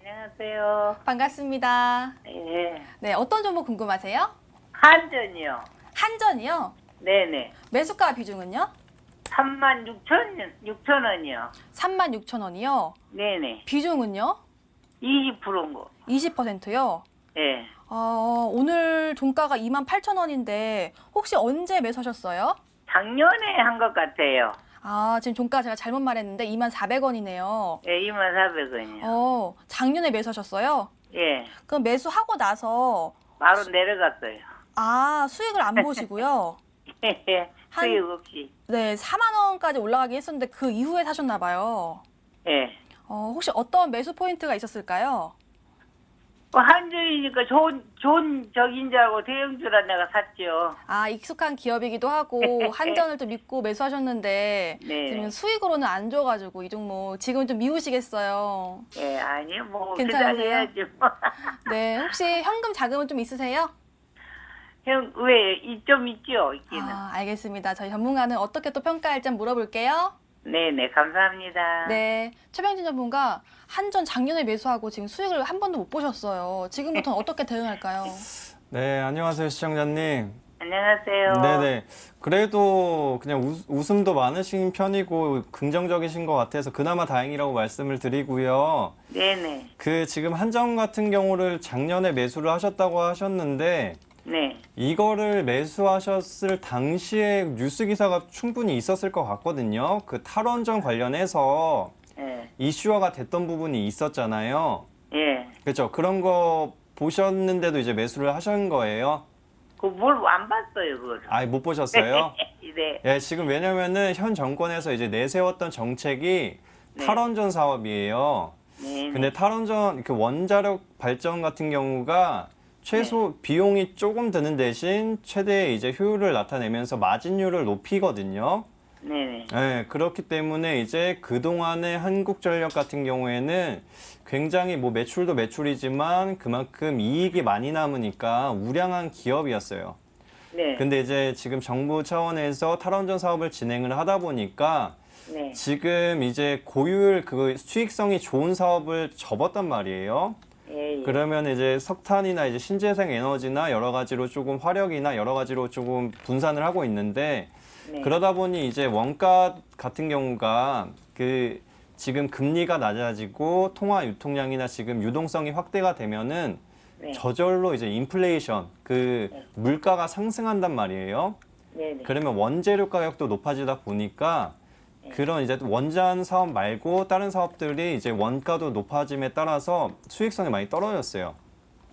E: 안녕하세요.
A: 반갑습니다.
E: 예.
A: 네, 어떤 종목 궁금하세요?
E: 한전이요.
A: 한전이요?
E: 네네.
A: 매수가 비중은요?
E: 36,000원이요.
A: 36,000원이요.
E: 네네.
A: 비중은요?
E: 20%인 거.
A: 20%요.
E: 예.
A: 오늘 종가가 28,000원인데 혹시 언제 매수하셨어요?
E: 작년에 한 것 같아요.
A: 지금 종가 제가 잘못 말했는데 24,000원이네요.
E: 예, 24,000원이요.
A: 작년에 매수하셨어요?
E: 예.
A: 그럼 매수하고 나서
E: 바로 내려갔어요.
A: 수익을 안 보시고요. 한-
E: 수익 없이.
A: 네, 4만 원까지 올라가긴 했었는데 그 이후에 사셨나 봐요.
E: 예.
A: 혹시 어떤 매수 포인트가 있었을까요?
E: 한전이니까 좋은 적인 줄 알고 대형주라 내가 샀죠.
A: 익숙한 기업이기도 하고 한전을 또 믿고 매수하셨는데
E: 네.
A: 지금 수익으로는 안 줘가지고 이 종목 지금 좀 미우시겠어요.
E: 예, 아니, 뭐,
A: 괜찮으세요?
E: 기다려야지. 뭐.
A: 네, 혹시 현금 자금은 좀 있으세요?
E: 형, 좀 있죠, 있기는.
A: 알겠습니다. 저희 전문가는 어떻게 또 평가할지 물어볼게요.
E: 네네, 감사합니다.
A: 네, 최병진 전문가 한전 작년에 매수하고 지금 수익을 한 번도 못 보셨어요. 지금부터는 어떻게 대응할까요?
B: 네, 안녕하세요, 시청자님.
E: 안녕하세요.
B: 네네. 그래도 그냥 웃음도 많으신 편이고 긍정적이신 것 같아서 그나마 다행이라고 말씀을 드리고요.
E: 네네.
B: 그 지금 한전 같은 경우를 작년에 매수를 하셨다고 하셨는데
E: 네.
B: 이거를 매수하셨을 당시에 뉴스 기사가 충분히 있었을 것 같거든요. 그 탈원전 관련해서
E: 예.
B: 이슈화가 됐던 부분이 있었잖아요.
E: 예.
B: 그렇죠. 그런 거 보셨는데도 이제 매수를 하신 거예요.
E: 뭘 안 봤어요, 그걸.
B: 못 보셨어요?
E: 네.
B: 예, 지금 왜냐면은 현 정권에서 이제 내세웠던 정책이
E: 네.
B: 탈원전 사업이에요.
E: 네.
B: 근데 탈원전 그 원자력 발전 같은 경우가 최소 비용이 조금 드는 대신 최대의 이제 효율을 나타내면서 마진율을 높이거든요.
E: 네네.
B: 네, 그렇기 때문에 이제 그동안의 한국전력 같은 경우에는 굉장히 뭐 매출도 매출이지만 그만큼 이익이 많이 남으니까 우량한 기업이었어요.
E: 네.
B: 근데 이제 지금 정부 차원에서 탈원전 사업을 진행을 하다 보니까
E: 네.
B: 지금 이제 고효율 그 수익성이 좋은 사업을 접었단 말이에요.
E: 예, 예.
B: 그러면 이제 석탄이나 이제 신재생 에너지나 여러 가지로 조금 화력이나 여러 가지로 조금 분산을 하고 있는데
E: 네.
B: 그러다 보니 이제 원가 같은 경우가 그 지금 금리가 낮아지고 통화 유통량이나 지금 유동성이 확대가 되면은
E: 네.
B: 저절로 이제 인플레이션 그 물가가 상승한단 말이에요.
E: 네네.
B: 그러면 원재료 가격도 높아지다 보니까 그런 이제 원전 사업 말고 다른 사업들이 이제 원가도 높아짐에 따라서 수익성이 많이 떨어졌어요.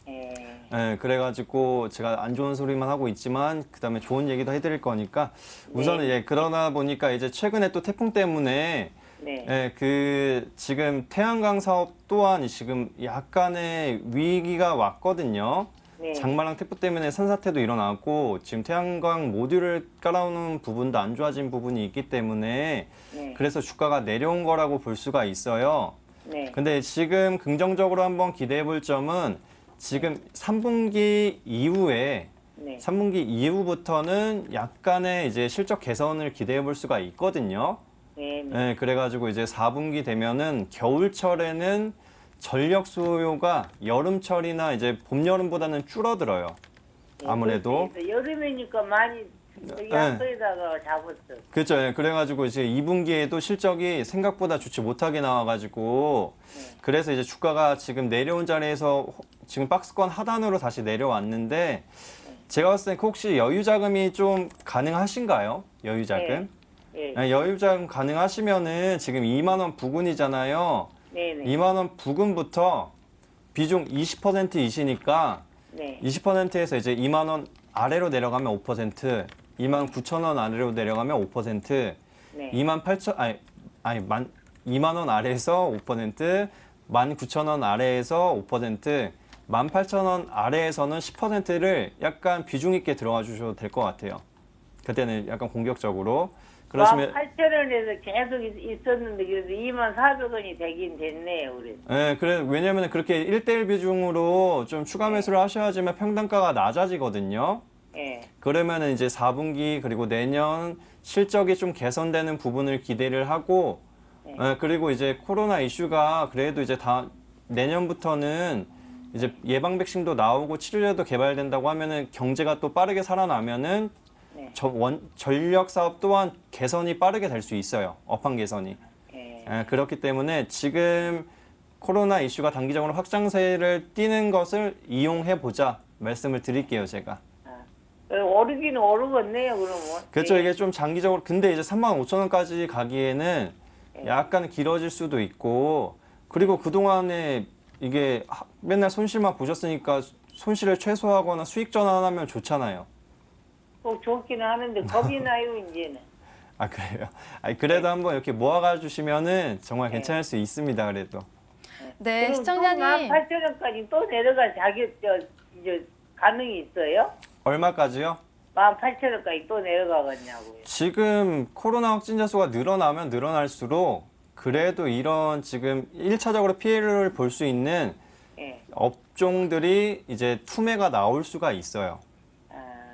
E: 예.
B: 네, 그래가지고 제가 안 좋은 소리만 하고 있지만 그다음에 좋은 얘기도 해드릴 거니까 우선은
E: 네.
B: 그러다 보니까 이제 최근에 또 태풍 때문에
E: 네.
B: 그 지금 태양광 사업 또한 지금 약간의 위기가 왔거든요.
E: 네.
B: 장마랑 태풍 때문에 산사태도 일어나고 지금 태양광 모듈을 깔아오는 부분도 안 좋아진 부분이 있기 때문에
E: 네.
B: 그래서 주가가 내려온 거라고 볼 수가 있어요.
E: 네.
B: 근데 지금 긍정적으로 한번 기대해 볼 점은 지금 3분기 이후에
E: 네.
B: 3분기 이후부터는 약간의 이제 실적 개선을 기대해 볼 수가 있거든요.
E: 네.
B: 네, 그래가지고 이제 4분기 되면은 겨울철에는 전력 수요가 여름철이나 이제 봄, 여름보다는 줄어들어요. 아무래도.
E: 그래서 여름이니까 많이 약소에다가 잡았어.
B: 그렇죠. 예, 그래가지고 이제 2분기에도 실적이 생각보다 좋지 못하게 나와가지고 그래서 이제 주가가 지금 내려온 자리에서 지금 박스권 하단으로 다시 내려왔는데 제가 봤을 때 혹시 여유 자금이 좀 가능하신가요? 여유 자금?
E: 예.
B: 네, 여유 자금 가능하시면은 지금 2만 원 부근이잖아요.
E: 네네.
B: 2만 원 부근부터 비중 20%이시니까
E: 네.
B: 20%에서 이제 2만 원 아래로 내려가면 5%, 2만 9천 원 아래로 내려가면 5%,
E: 네.
B: 2만 8천2만 원 아래에서 5%, 1만 9천 원 아래에서 5%, 18,000원 아래에서는 10%를 약간 비중 있게 들어가 주셔도 될 것 같아요. 그때는 약간 공격적으로. 그러시면
E: 18,000원에서 계속 있었는데 그래도 24,000원이 되긴 됐네요, 우리.
B: 네, 그래 왜냐면 그렇게 1대1 비중으로 좀 추가 매수를 하셔야지만 평단가가 낮아지거든요.
E: 예.
B: 그러면은 이제 4분기 그리고 내년 실적이 좀 개선되는 부분을 기대를 하고 그리고 이제 코로나 이슈가 그래도 이제 내년부터는 이제 예방 백신도 나오고 치료제도 개발된다고 하면은 경제가 또 빠르게 살아나면은
E: 네.
B: 전력 사업 또한 개선이 빠르게 될 수 있어요. 업황 개선이.
E: 예.
B: 그렇기 때문에 지금 코로나 이슈가 단기적으로 확장세를 띠는 것을 이용해 보자 말씀을 드릴게요, 제가.
E: 오르기는 오르겠네요, 그러면.
B: 그렇죠.
E: 예.
B: 이게 좀 장기적으로 근데 이제 35,000원까지 가기에는 약간 길어질 수도 있고 그리고 그동안에 이게 맨날 손실만 보셨으니까 손실을 최소화하거나 수익 전환하면 좋잖아요.
E: 꼭 좋기는 하는데 겁이 나요, 이제는.
B: 아, 그래요? 아니, 그래도 한번 이렇게 모아가 주시면은 정말 괜찮을 수 있습니다, 그래도.
A: 네,
E: 그럼
A: 시청자님.
E: 18,000원까지 또 내려갈 이제 가능이 있어요?
B: 얼마까지요?
E: 18,000원까지 또 내려가겠냐고요.
B: 지금 코로나 확진자 수가 늘어나면 늘어날수록 그래도 이런 지금 1차적으로 피해를 볼 수 있는
E: 예.
B: 업종들이 이제 투매가 나올 수가 있어요.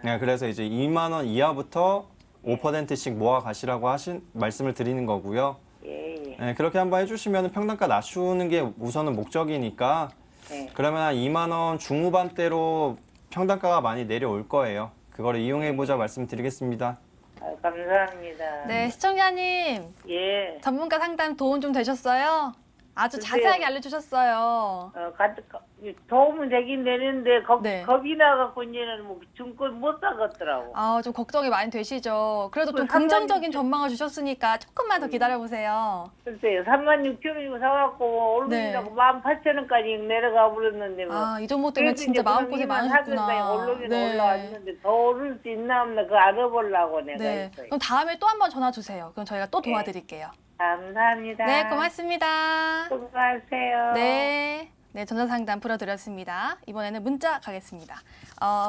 B: 네, 그래서 이제 2만 원 이하부터 5%씩 모아 가시라고 말씀을 드리는 거고요.
E: 예, 예.
B: 네, 그렇게 한번 해주시면 평단가 낮추는 게 우선은 목적이니까
E: 예.
B: 그러면 한 2만 원 중후반대로 평단가가 많이 내려올 거예요. 그거를 이용해 보자 말씀드리겠습니다.
E: 감사합니다.
A: 네, 시청자님.
E: 예.
A: 전문가 상담 도움 좀 되셨어요? 아주
E: 글쎄요.
A: 자세하게 알려주셨어요.
E: 도움은 되긴 되는데
A: 네.
E: 겁이 나갖고 이제는 뭐 증권 못 사겠더라고.
A: 아, 좀 걱정이 많이 되시죠. 그래도 좀
E: 그
A: 긍정적인
E: 36,000
A: 전망을 주셨으니까 조금만 더 기다려보세요.
E: 글쎄요, 36,000원이고 사갖고 오르기라고
A: 네.
E: 18,000원까지 내려가 버렸는데 뭐.
A: 아, 이 정도 때문에
E: 그래도
A: 진짜
E: 이제
A: 마음고생
E: 그럼
A: 많으셨구나.
E: 오르기는 올라왔는데 더 오를 수 있나 없나 그거 알아보려고 내가
A: 네.
E: 했어요.
A: 그럼 다음에 또 한 번 전화 주세요. 그럼 저희가 또
E: 네.
A: 도와드릴게요.
E: 감사합니다.
A: 네, 고맙습니다.
E: 수고하세요.
A: 네. 네, 전자상담 풀어드렸습니다. 이번에는 문자 가겠습니다.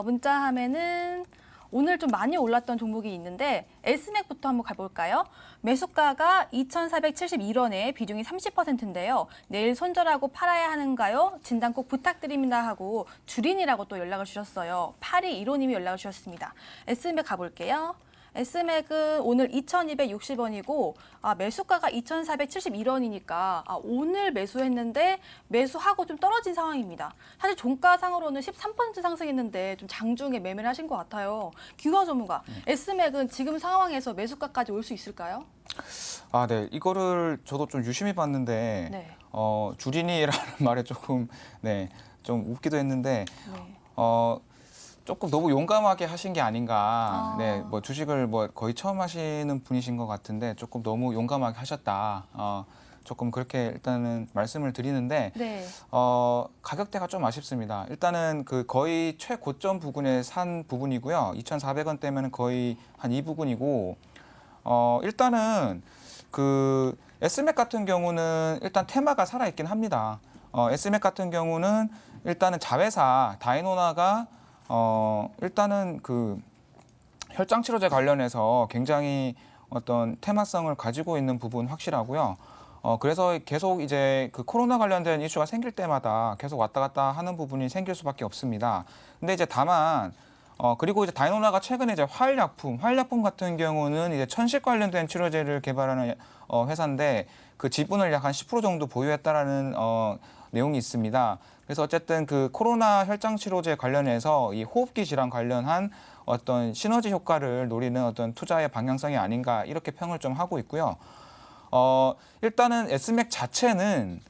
A: 문자 하면은 오늘 좀 많이 올랐던 종목이 있는데 S맥부터 한번 가볼까요? 매수가가 2,471원에 비중이 30%인데요. 내일 손절하고 팔아야 하는가요? 진단 꼭 부탁드립니다 하고 주린이라고 또 연락을 주셨어요. 8215님이 연락을 주셨습니다. S맥 가볼게요. S맥은 오늘 2,260원이고 매수가가 2,471원이니까 오늘 매수했는데 매수하고 좀 떨어진 상황입니다. 사실 종가상으로는 13% 상승했는데 좀 장중에 매매를 하신 것 같아요. 김광 전문가, S맥은 지금 상황에서 매수가까지 올 수 있을까요?
C: 아, 네. 이거를 저도 좀 유심히 봤는데
A: 네.
C: 주린이라는 말에 조금 좀 웃기도 했는데
A: 네.
C: 조금 너무 용감하게 하신 게 아닌가.
A: 아.
C: 네, 뭐 주식을 뭐 거의 처음 하시는 분이신 것 같은데 조금 너무 용감하게 하셨다. 조금 그렇게 일단은 말씀을 드리는데
A: 네.
C: 가격대가 좀 아쉽습니다. 일단은 그 거의 최고점 부근에 산 부분이고요. 2,400원대면 거의 한 이 부근이고 일단은 그 S맥 같은 경우는 일단 테마가 살아있긴 합니다. S맥 같은 경우는 일단은 자회사 다이노나가 일단은 그 혈장 치료제 관련해서 굉장히 어떤 테마성을 가지고 있는 부분 확실하고요. 그래서 계속 이제 그 코로나 관련된 이슈가 생길 때마다 계속 왔다 갔다 하는 부분이 생길 수밖에 없습니다. 근데 이제 다만 그리고 이제 다이노나가 최근에 이제 화학약품 같은 경우는 이제 천식 관련된 치료제를 개발하는 회사인데 그 지분을 약 한 10% 정도 보유했다라는 내용이 있습니다. 그래서 어쨌든 그 코로나 혈장 치료제 관련해서 이 호흡기 질환 관련한 어떤 시너지 효과를 노리는 어떤 투자의 방향성이 아닌가 이렇게 평을 좀 하고 있고요. 일단은 S맥 자체는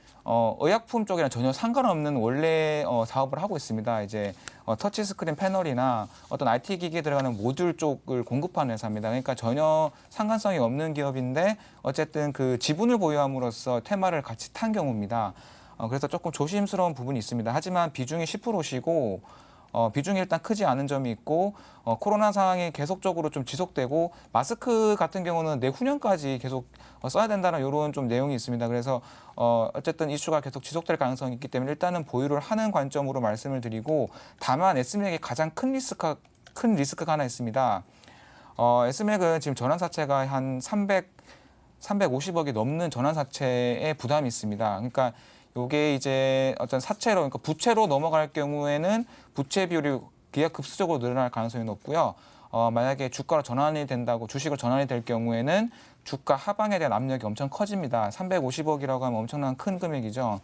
C: 의약품 쪽이랑 전혀 상관없는 원래 사업을 하고 있습니다. 이제 터치스크린 패널이나 어떤 IT 기기에 들어가는 모듈 쪽을 공급하는 회사입니다. 그러니까 전혀 상관성이 없는 기업인데 어쨌든 그 지분을 보유함으로써 테마를 같이 탄 경우입니다. 그래서 조금 조심스러운 부분이 있습니다. 하지만 비중이 10%시고 비중이 일단 크지 않은 점이 있고 코로나 상황이 계속적으로 좀 지속되고 마스크 같은 경우는 내후년까지 계속 써야 된다는 이런 좀 내용이 있습니다. 그래서 어쨌든 이슈가 계속 지속될 가능성이 있기 때문에 일단은 보유를 하는 관점으로 말씀을 드리고 다만 S맥의 가장 큰 리스크가 하나 있습니다. S맥은 지금 전환사채가 한 350억이 넘는 전환사채에 부담이 있습니다. 그러니까 이게 이제 어떤 사채로, 그러니까 부채로 넘어갈 경우에는 부채 비율이 기하급수적으로 늘어날 가능성이 높고요. 만약에 주가로 전환이 된다고 주식으로 전환이 될 경우에는 주가 하방에 대한 압력이 엄청 커집니다. 350억이라고 하면 엄청난 큰 금액이죠.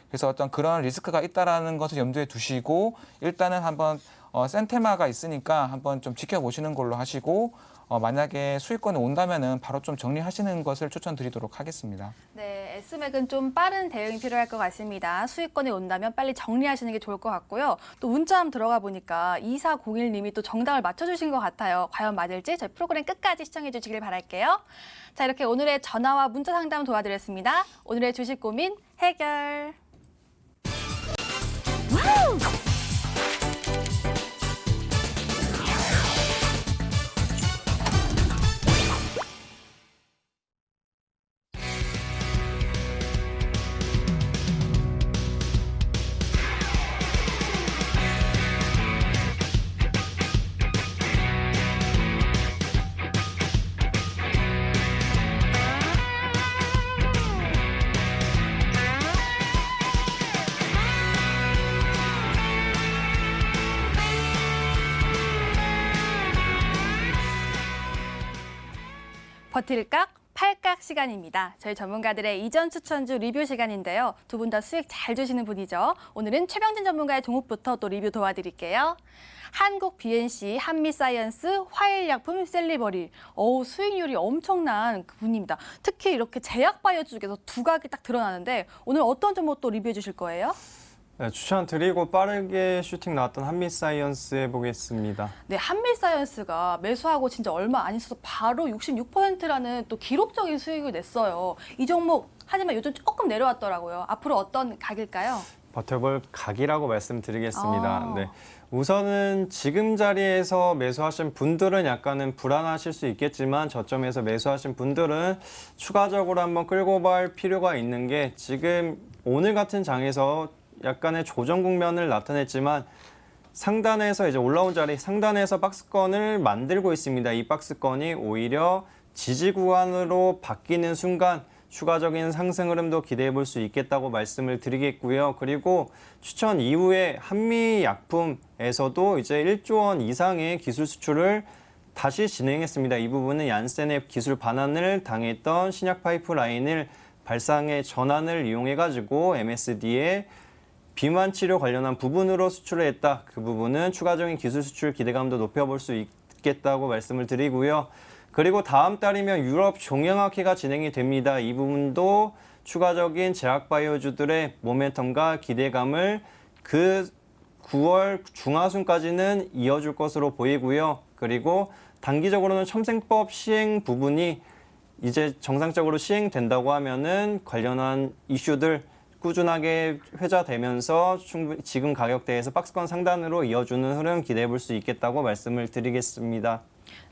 C: 그래서 어떤 그런 리스크가 있다라는 것을 염두에 두시고 일단은 한번 센 테마가 있으니까 한번 좀 지켜보시는 걸로 하시고 만약에 수익권이 온다면은 바로 좀 정리하시는 것을 추천드리도록 하겠습니다.
A: 네, S맥은 좀 빠른 대응이 필요할 것 같습니다. 수익권이 온다면 빨리 정리하시는 게 좋을 것 같고요. 또 문자 한번 들어가 보니까 2401님이 또 정답을 맞춰주신 것 같아요. 과연 맞을지 저희 프로그램 끝까지 시청해 주시길 바랄게요. 자, 이렇게 오늘의 전화와 문자 상담 도와드렸습니다. 오늘의 주식 고민 해결. 버틸각, 팔각 시간입니다. 저희 전문가들의 이전 추천주 리뷰 시간인데요. 두 분 다 수익 잘 주시는 분이죠. 오늘은 최병진 전문가의 종목부터 또 리뷰 도와드릴게요. 한국 BNC, 한미사이언스, 화일약품, 셀리버리. 수익률이 엄청난 그분입니다. 특히 이렇게 제약바이오 쪽에서 두각이 딱 드러나는데 오늘 어떤 종목 또 리뷰해 주실 거예요?
B: 네, 추천드리고 빠르게 슈팅 나왔던 한미사이언스 해보겠습니다.
A: 네, 한미사이언스가 매수하고 진짜 얼마 안 있어서 바로 66%라는 또 기록적인 수익을 냈어요. 이 종목 하지만 요즘 조금 내려왔더라고요. 앞으로 어떤 각일까요?
B: 버텨볼 각이라고 말씀드리겠습니다.
A: 아.
B: 네. 우선은 지금 자리에서 매수하신 분들은 약간은 불안하실 수 있겠지만 저점에서 매수하신 분들은 추가적으로 한번 끌고 갈 필요가 있는 게 지금 오늘 같은 장에서 약간의 조정 국면을 나타냈지만 상단에서 이제 올라온 자리 상단에서 박스권을 만들고 있습니다. 이 박스권이 오히려 지지 구간으로 바뀌는 순간 추가적인 상승 흐름도 기대해 볼 수 있겠다고 말씀을 드리겠고요. 그리고 추천 이후에 한미약품에서도 이제 1조 원 이상의 기술 수출을 다시 진행했습니다. 이 부분은 얀센의 기술 반환을 당했던 신약 파이프라인을 발상의 전환을 이용해가지고 MSD에 비만 치료 관련한 부분으로 수출을 했다. 그 부분은 추가적인 기술 수출 기대감도 높여볼 수 있겠다고 말씀을 드리고요. 그리고 다음 달이면 유럽 종양학회가 진행이 됩니다. 이 부분도 추가적인 제약바이오주들의 모멘텀과 기대감을 그 9월 중하순까지는 이어줄 것으로 보이고요. 그리고 단기적으로는 첨생법 시행 부분이 이제 정상적으로 시행된다고 하면은 관련한 이슈들 꾸준하게 회자되면서 충분히 지금 가격대에서 박스권 상단으로 이어주는 흐름 기대해 볼 수 있겠다고 말씀을 드리겠습니다.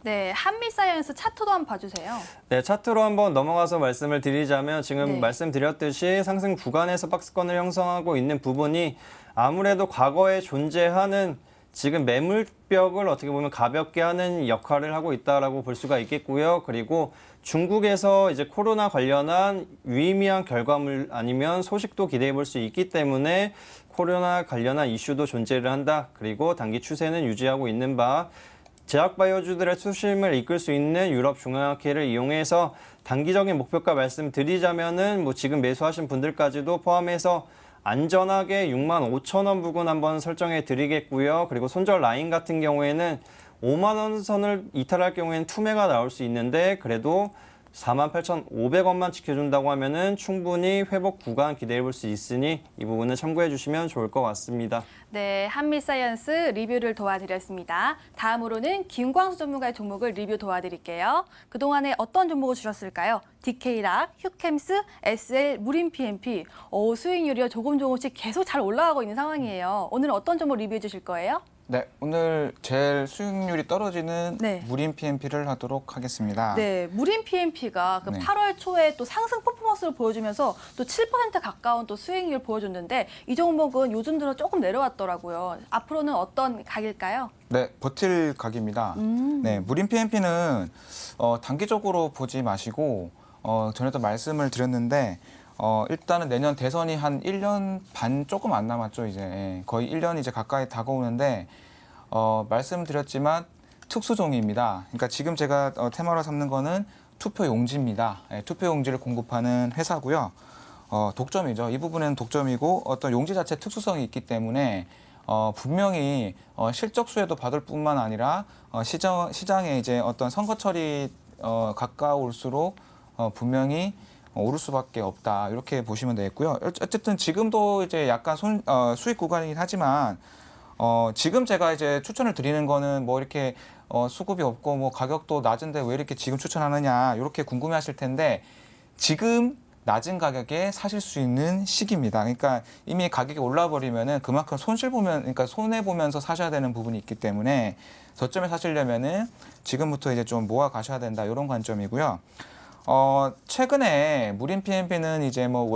A: 네, 한미사이언스 차트도 한번 봐주세요.
B: 네, 차트로 한번 넘어가서 말씀을 드리자면 지금
A: 네.
B: 말씀드렸듯이 상승 구간에서 박스권을 형성하고 있는 부분이 아무래도 과거에 존재하는 지금 매물벽을 어떻게 보면 가볍게 하는 역할을 하고 있다라고 볼 수가 있겠고요. 그리고 중국에서 이제 코로나 관련한 유의미한 결과물 아니면 소식도 기대해 볼 수 있기 때문에 코로나 관련한 이슈도 존재를 한다. 그리고 단기 추세는 유지하고 있는 바 제약바이오주들의 수심을 이끌 수 있는 유럽 중앙학회를 이용해서 단기적인 목표가 말씀드리자면은 뭐 지금 매수하신 분들까지도 포함해서 안전하게 65,000원 부근 한번 설정해 드리겠고요. 그리고 손절 라인 같은 경우에는 5만 원 선을 이탈할 경우에는 투매가 나올 수 있는데 그래도 48,500원만 지켜준다고 하면은 충분히 회복 구간 기대해 볼 수 있으니 이 부분은 참고해 주시면 좋을 것 같습니다.
A: 네, 한미사이언스 리뷰를 도와드렸습니다. 다음으로는 김광수 전문가의 종목을 리뷰 도와드릴게요. 그동안에 어떤 종목을 주셨을까요? DK락, 휴캠스, SL, 무림 PMP. 수익률이요 조금씩 계속 잘 올라가고 있는 상황이에요. 오늘 어떤 종목 리뷰해 주실 거예요?
C: 네, 오늘 제일 수익률이 떨어지는
A: 네.
C: 무림 PMP를 하도록 하겠습니다.
A: 네, 무림 PMP가 그
C: 네.
A: 8월 초에 또 상승 퍼포먼스를 보여주면서 또 7% 가까운 또 수익률을 보여줬는데 이 종목은 요즘 들어 조금 내려왔더라고요. 앞으로는 어떤 각일까요?
C: 네, 버틸 각입니다. 네, 무림 PMP는 단기적으로 보지 마시고 전에도 말씀을 드렸는데 일단은 내년 대선이 한 1년 반 조금 안 남았죠. 이제 거의 1년 이제 가까이 다가오는데 말씀드렸지만 특수종입니다. 그러니까 지금 제가 테마로 삼는 거는 투표 용지입니다. 투표 용지를 공급하는 회사고요. 독점이죠. 이 부분은 독점이고 어떤 용지 자체 특수성이 있기 때문에 분명히 실적 수혜도 받을 뿐만 아니라 시장에 이제 어떤 선거철이 가까울수록 분명히 오를 수밖에 없다 이렇게 보시면 되겠고요. 어쨌든 지금도 이제 약간 수익 구간이긴 하지만 지금 제가 이제 추천을 드리는 거는 뭐 이렇게 수급이 없고 뭐 가격도 낮은데 왜 이렇게 지금 추천하느냐 이렇게 궁금해하실 텐데 지금 낮은 가격에 사실 수 있는 시기입니다. 그러니까 이미 가격이 올라 버리면은 그만큼 그러니까 손해 보면서 사셔야 되는 부분이 있기 때문에 저점에 사시려면은 지금부터 이제 좀 모아 가셔야 된다 이런 관점이고요. 최근에 무림 PMP는 이제 뭐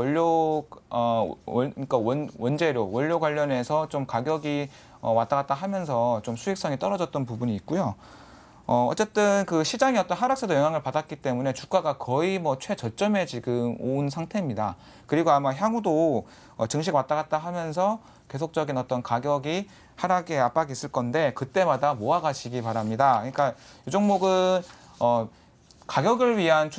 C: 그러니까 원재료 관련해서 좀 가격이 왔다 갔다 하면서 좀 수익성이 떨어졌던 부분이 있고요. 어쨌든 그 시장이 어떤 하락세도 영향을 받았기 때문에 주가가 거의 뭐 최저점에 지금 온 상태입니다. 그리고 아마 향후도 증시가 왔다 갔다 하면서 계속적인 어떤 가격이 하락의 압박이 있을 건데 그때마다 모아 가시기 바랍니다. 그러니까 이 종목은 가격을 위한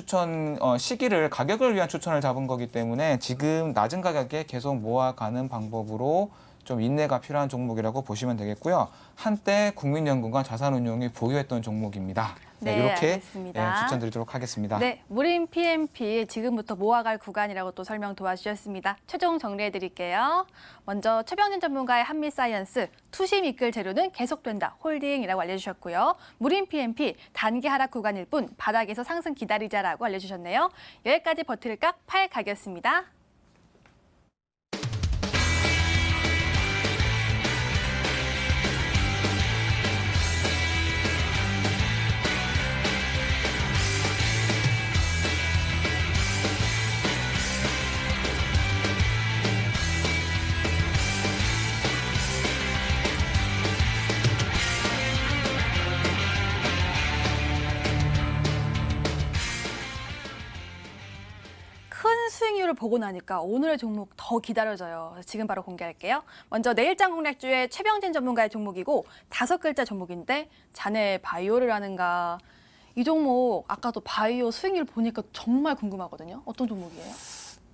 C: 시기를 가격을 위한 추천을 잡은 거기 때문에 지금 낮은 가격에 계속 모아가는 방법으로 좀 인내가 필요한 종목이라고 보시면 되겠고요. 한때 국민연금과 자산운용이 보유했던 종목입니다.
A: 네,
C: 이렇게
A: 알겠습니다.
C: 추천드리도록 하겠습니다.
A: 네, 무림 PMP 지금부터 모아갈 구간이라고 또 설명 도와주셨습니다. 최종 정리해드릴게요. 먼저 최병진 전문가의 한미사이언스 투심 이끌 재료는 계속된다 홀딩이라고 알려주셨고요. 무림 PMP 단기 하락 구간일 뿐 바닥에서 상승 기다리자라고 알려주셨네요. 여기까지 버틸 각 8각이었습니다. 큰 수익률을 보고 나니까 오늘의 종목 더 기다려져요. 지금 바로 공개할게요. 먼저 내일장 공략주의 최병진 전문가의 종목이고 5글자 종목인데 자네 바이오를 하는가. 이 종목 아까도 바이오 수익률 보니까 정말 궁금하거든요. 어떤 종목이에요?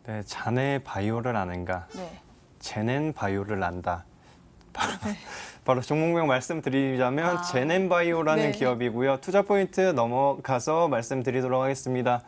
B: 네, 자네 바이오를 아는가?
A: 네.
B: 제넨 바이오를 안다. 바로 종목명 말씀드리자면 제넨 바이오라는
A: 네.
B: 기업이고요. 투자 포인트 넘어가서 말씀드리도록 하겠습니다.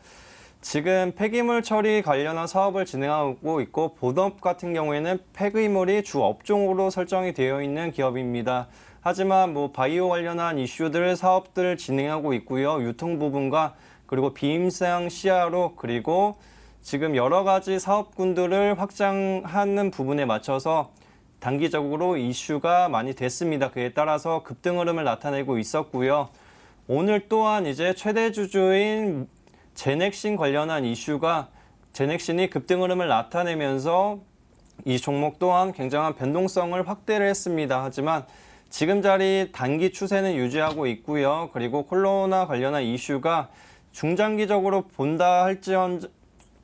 B: 지금 폐기물 처리 관련한 사업을 진행하고 있고 본업 같은 경우에는 폐기물이 주 업종으로 설정이 되어 있는 기업입니다. 하지만 뭐 바이오 관련한 이슈들 사업들을 진행하고 있고요. 유통 부분과 그리고 비임상 시야로 그리고 지금 여러 가지 사업군들을 확장하는 부분에 맞춰서 단기적으로 이슈가 많이 됐습니다. 그에 따라서 급등 흐름을 나타내고 있었고요. 오늘 또한 이제 최대 주주인 제넥신 관련한 이슈가 제넥신이 급등 흐름을 나타내면서 이 종목 또한 굉장한 변동성을 확대를 했습니다. 하지만 지금 자리 단기 추세는 유지하고 있고요. 그리고 코로나 관련한 이슈가 중장기적으로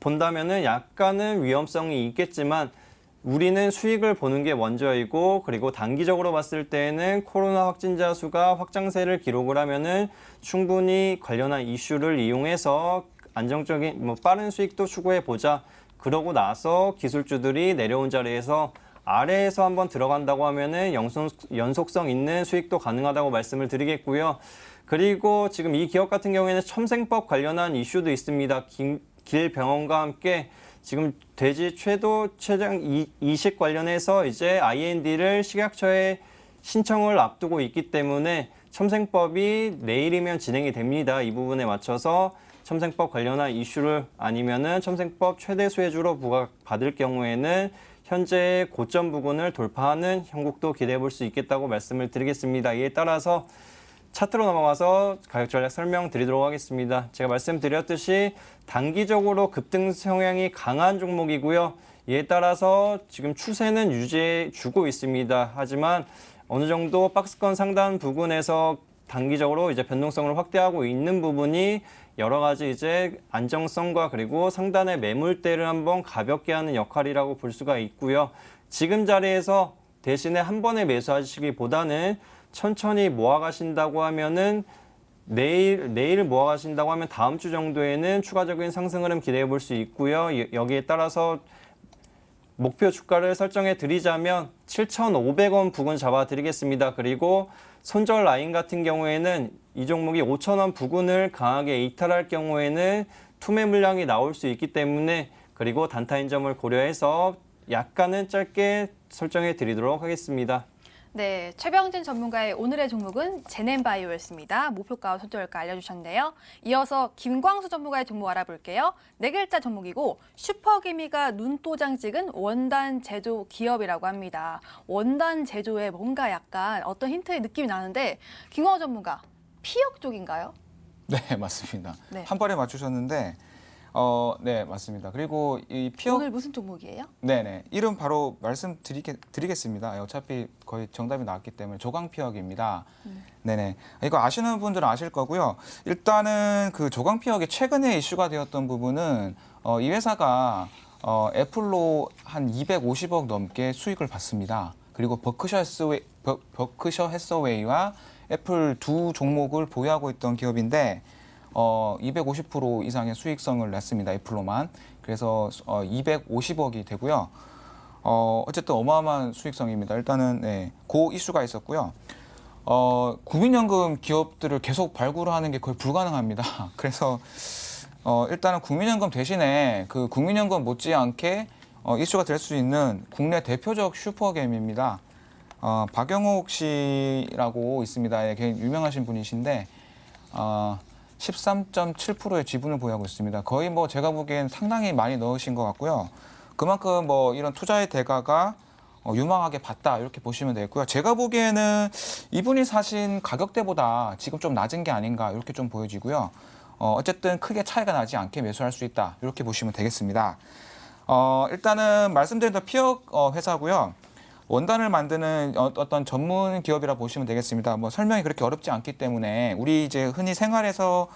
B: 본다면은 약간은 위험성이 있겠지만 우리는 수익을 보는 게 먼저이고 그리고 단기적으로 봤을 때에는 코로나 확진자 수가 확장세를 기록을 하면은 충분히 관련한 이슈를 이용해서 안정적인 빠른 수익도 추구해 보자. 그러고 나서 기술주들이 내려온 자리에서 아래에서 한번 들어간다고 하면은 연속성 있는 수익도 가능하다고 말씀을 드리겠고요. 그리고 지금 이 기업 같은 경우에는 첨생법 관련한 이슈도 있습니다. 길병원과 함께 지금 돼지 최장 이식 관련해서 이제 IND를 식약처에 신청을 앞두고 있기 때문에 첨생법이 내일이면 진행이 됩니다. 이 부분에 맞춰서 첨생법 관련한 이슈를 아니면은 첨생법 최대 수혜주로 부과받을 경우에는 현재의 고점 부근을 돌파하는 형국도 기대해 볼 수 있겠다고 말씀을 드리겠습니다. 이에 따라서 차트로 넘어가서 가격 전략 설명드리도록 하겠습니다. 제가 말씀드렸듯이 단기적으로 급등 성향이 강한 종목이고요. 이에 따라서 지금 추세는 유지해 주고 있습니다. 하지만 어느 정도 박스권 상단 부근에서 단기적으로 이제 변동성을 확대하고 있는 부분이 여러 가지 이제 안정성과 그리고 상단의 매물대를 한번 가볍게 하는 역할이라고 볼 수가 있고요. 지금 자리에서 대신에 한 번에 매수하시기보다는 천천히 모아가신다고 하면은 내일 모아가신다고 하면 다음 주 정도에는 추가적인 상승 흐름 기대해 볼 수 있고요. 여기에 따라서 목표 주가를 설정해 드리자면 7,500원 부근 잡아 드리겠습니다. 그리고 손절 라인 같은 경우에는 이 종목이 5,000원 부근을 강하게 이탈할 경우에는 투매 물량이 나올 수 있기 때문에 그리고 단타인 점을 고려해서 약간은 짧게 설정해 드리도록 하겠습니다.
A: 네, 최병진 전문가의 오늘의 종목은 제넨바이오였습니다. 목표가와 손절가 알려주셨는데요. 이어서 김광수 전문가의 종목 알아볼게요. 네 글자 종목이고 슈퍼기미가 눈도장 찍은 원단 제조 기업이라고 합니다. 원단 제조에 뭔가 약간 어떤 힌트의 느낌이 나는데 김광수 전문가, 피혁 쪽인가요?
C: 네, 맞습니다.
A: 네.
C: 한 발에 맞추셨는데 네, 맞습니다. 그리고 이 피혁
A: 오늘 무슨 종목이에요?
C: 네네. 이름 바로 말씀드리겠습니다. 어차피 거의 정답이 나왔기 때문에 조광피혁입니다. 네네. 이거 아시는 분들은 아실 거고요. 일단은 그 조광피혁이 최근에 이슈가 되었던 부분은 이 회사가 애플로 한 250억 넘게 수익을 받습니다. 그리고 버크셔 해서웨이와 애플 두 종목을 보유하고 있던 기업인데 250% 이상의 수익성을 냈습니다. 애플로만. 그래서 250억이 되고요. 어쨌든 어마어마한 수익성입니다. 일단은 네, 그 이슈가 있었고요. 국민연금 기업들을 계속 발굴하는 게 거의 불가능합니다. 그래서 일단은 국민연금 대신에 그 국민연금 못지않게 이슈가 될 수 있는 국내 대표적 슈퍼게임입니다. 박영옥 씨라고 있습니다. 예, 굉장히 유명하신 분이신데 13.7%의 지분을 보유하고 있습니다. 거의 뭐 제가 보기엔 상당히 많이 넣으신 것 같고요. 그만큼 뭐 이런 투자의 대가가 유망하게 봤다 이렇게 보시면 되겠고요. 제가 보기에는 이분이 사신 가격대보다 지금 좀 낮은 게 아닌가 이렇게 좀 보여지고요. 어쨌든 크게 차이가 나지 않게 매수할 수 있다 이렇게 보시면 되겠습니다. 일단은 말씀드린 피혁 회사고요. 원단을 만드는 어떤 전문 기업이라 보시면 되겠습니다. 뭐 설명이 그렇게 어렵지 않기 때문에 우리 이제 흔히 생활에서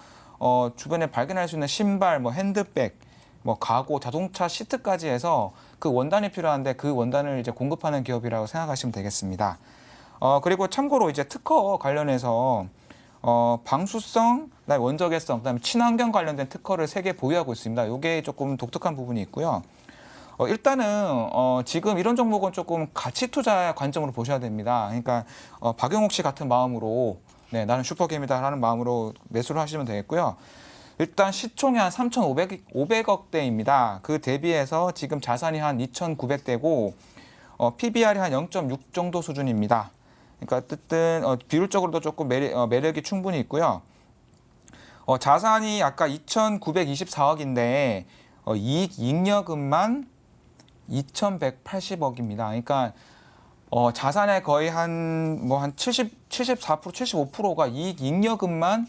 C: 주변에 발견할 수 있는 신발, 뭐 핸드백, 뭐 가구, 자동차 시트까지 해서 그 원단이 필요한데 그 원단을 이제 공급하는 기업이라고 생각하시면 되겠습니다. 그리고 참고로 이제 특허 관련해서 방수성, 그다음에 원적외성, 그다음에 친환경 관련된 특허를 3개 보유하고 있습니다. 이게 조금 독특한 부분이 있고요. 일단은 지금 이런 종목은 조금 가치 투자 관점으로 보셔야 됩니다. 그러니까 박영옥 씨 같은 마음으로 네, 나는 슈퍼게임이다라는 마음으로 매수를 하시면 되겠고요. 일단 시총이 한 3,500억대입니다. 그 대비해서 지금 자산이 한 2,900대고 PBR이 한 0.6 정도 수준입니다. 그러니까 어쨌든 비율적으로도 조금 매력이 충분히 있고요. 자산이 아까 2,924억인데 이익 잉여금만 2,180억입니다. 그러니까 자산의 거의 한 74%, 75%가 이익 잉여금만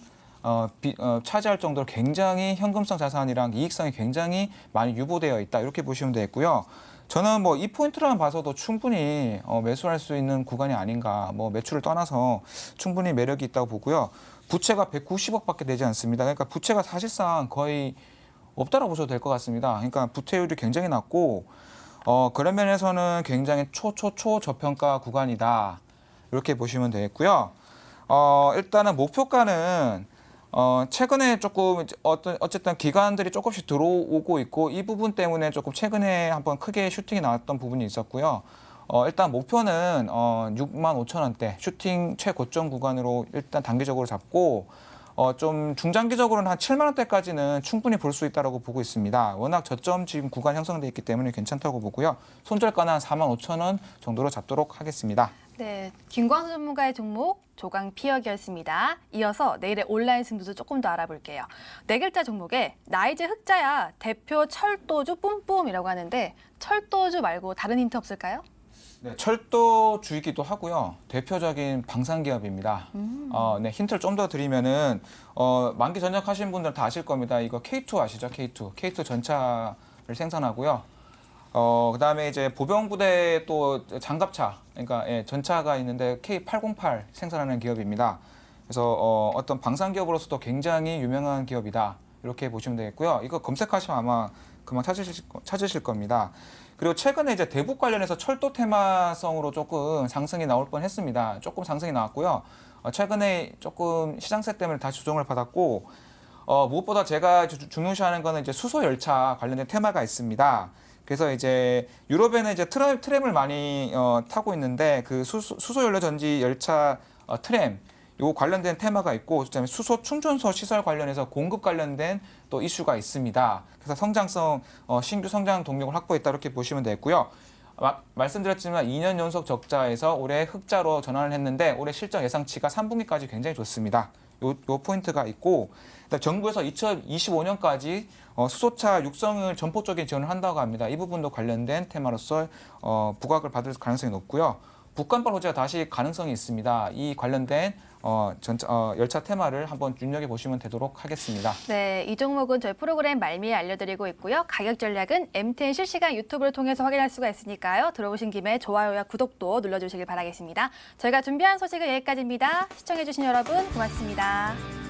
C: 차지할 정도로 굉장히 현금성 자산이랑 이익성이 굉장히 많이 유보되어 있다. 이렇게 보시면 되겠고요. 저는 뭐 이 포인트만 봐서도 충분히 매수할 수 있는 구간이 아닌가. 뭐 매출을 떠나서 충분히 매력이 있다고 보고요. 부채가 190억밖에 되지 않습니다. 그러니까 부채가 사실상 거의 없다라고 보셔도 될 것 같습니다. 그러니까 부채율이 굉장히 낮고 그런 면에서는 굉장히 초저평가 구간이다. 이렇게 보시면 되겠고요. 일단은 목표가는 최근에 조금 어쨌든 기관들이 조금씩 들어오고 있고 이 부분 때문에 조금 최근에 한번 크게 슈팅이 나왔던 부분이 있었고요. 일단 목표는 65,000원대 슈팅 최고점 구간으로 일단 단기적으로 잡고 좀 중장기적으로는 한 7만 원대까지는 충분히 볼 수 있다고 보고 있습니다. 워낙 저점 지금 구간 형성돼 있기 때문에 괜찮다고 보고요. 손절가는 한 45,000원 정도로 잡도록 하겠습니다.
A: 네, 김광수 전문가의 종목 조강 피혁이었습니다. 이어서 내일의 온라인 승부도 조금 더 알아볼게요. 네 글자 종목에 나 이제 흑자야 대표 철도주 뿜뿜이라고 하는데 철도주 말고 다른 힌트 없을까요?
C: 네, 철도주이기도 하고요. 대표적인 방산기업입니다. 네, 힌트를 좀 더 드리면은 만기 전역하신 분들 다 아실 겁니다. 이거 K2 아시죠? K2 전차를 생산하고요. 그다음에 이제 보병부대 또 장갑차, 그러니까 예, 전차가 있는데 K808 생산하는 기업입니다. 그래서 어떤 방산기업으로서도 굉장히 유명한 기업이다. 이렇게 보시면 되겠고요. 이거 검색하시면 아마 금방 찾으실 겁니다. 그리고 최근에 이제 대북 관련해서 철도 테마성으로 조금 상승이 나올 뻔했습니다. 조금 상승이 나왔고요. 최근에 조금 시장세 때문에 다시 조정을 받았고 무엇보다 제가 중요시하는 거는 이제 수소 열차 관련된 테마가 있습니다. 그래서 이제 유럽에는 이제 트램을 많이 타고 있는데 그 수소 연료 전지 열차 트램 요 관련된 테마가 있고 그다음에 수소 충전소 시설 관련해서 공급 관련된 또 이슈가 있습니다. 그래서 성장성 신규 성장 동력을 확보했다 이렇게 보시면 되고요. 말씀드렸지만 2년 연속 적자에서 올해 흑자로 전환을 했는데 올해 실적 예상치가 3분기까지 굉장히 좋습니다. 요 포인트가 있고 정부에서 2025년까지 수소차 육성을 전폭적인 지원을 한다고 합니다. 이 부분도 관련된 테마로서 부각을 받을 가능성이 높고요. 북한발 호재가 다시 가능성이 있습니다. 이 관련된 열차 테마를 한번 눈여겨보시면 되도록 하겠습니다.
A: 네, 이 종목은 저희 프로그램 말미에 알려드리고 있고요. 가격 전략은 MTN 실시간 유튜브를 통해서 확인할 수가 있으니까요. 들어오신 김에 좋아요와 구독도 눌러주시길 바라겠습니다. 저희가 준비한 소식은 여기까지입니다. 시청해주신 여러분 고맙습니다.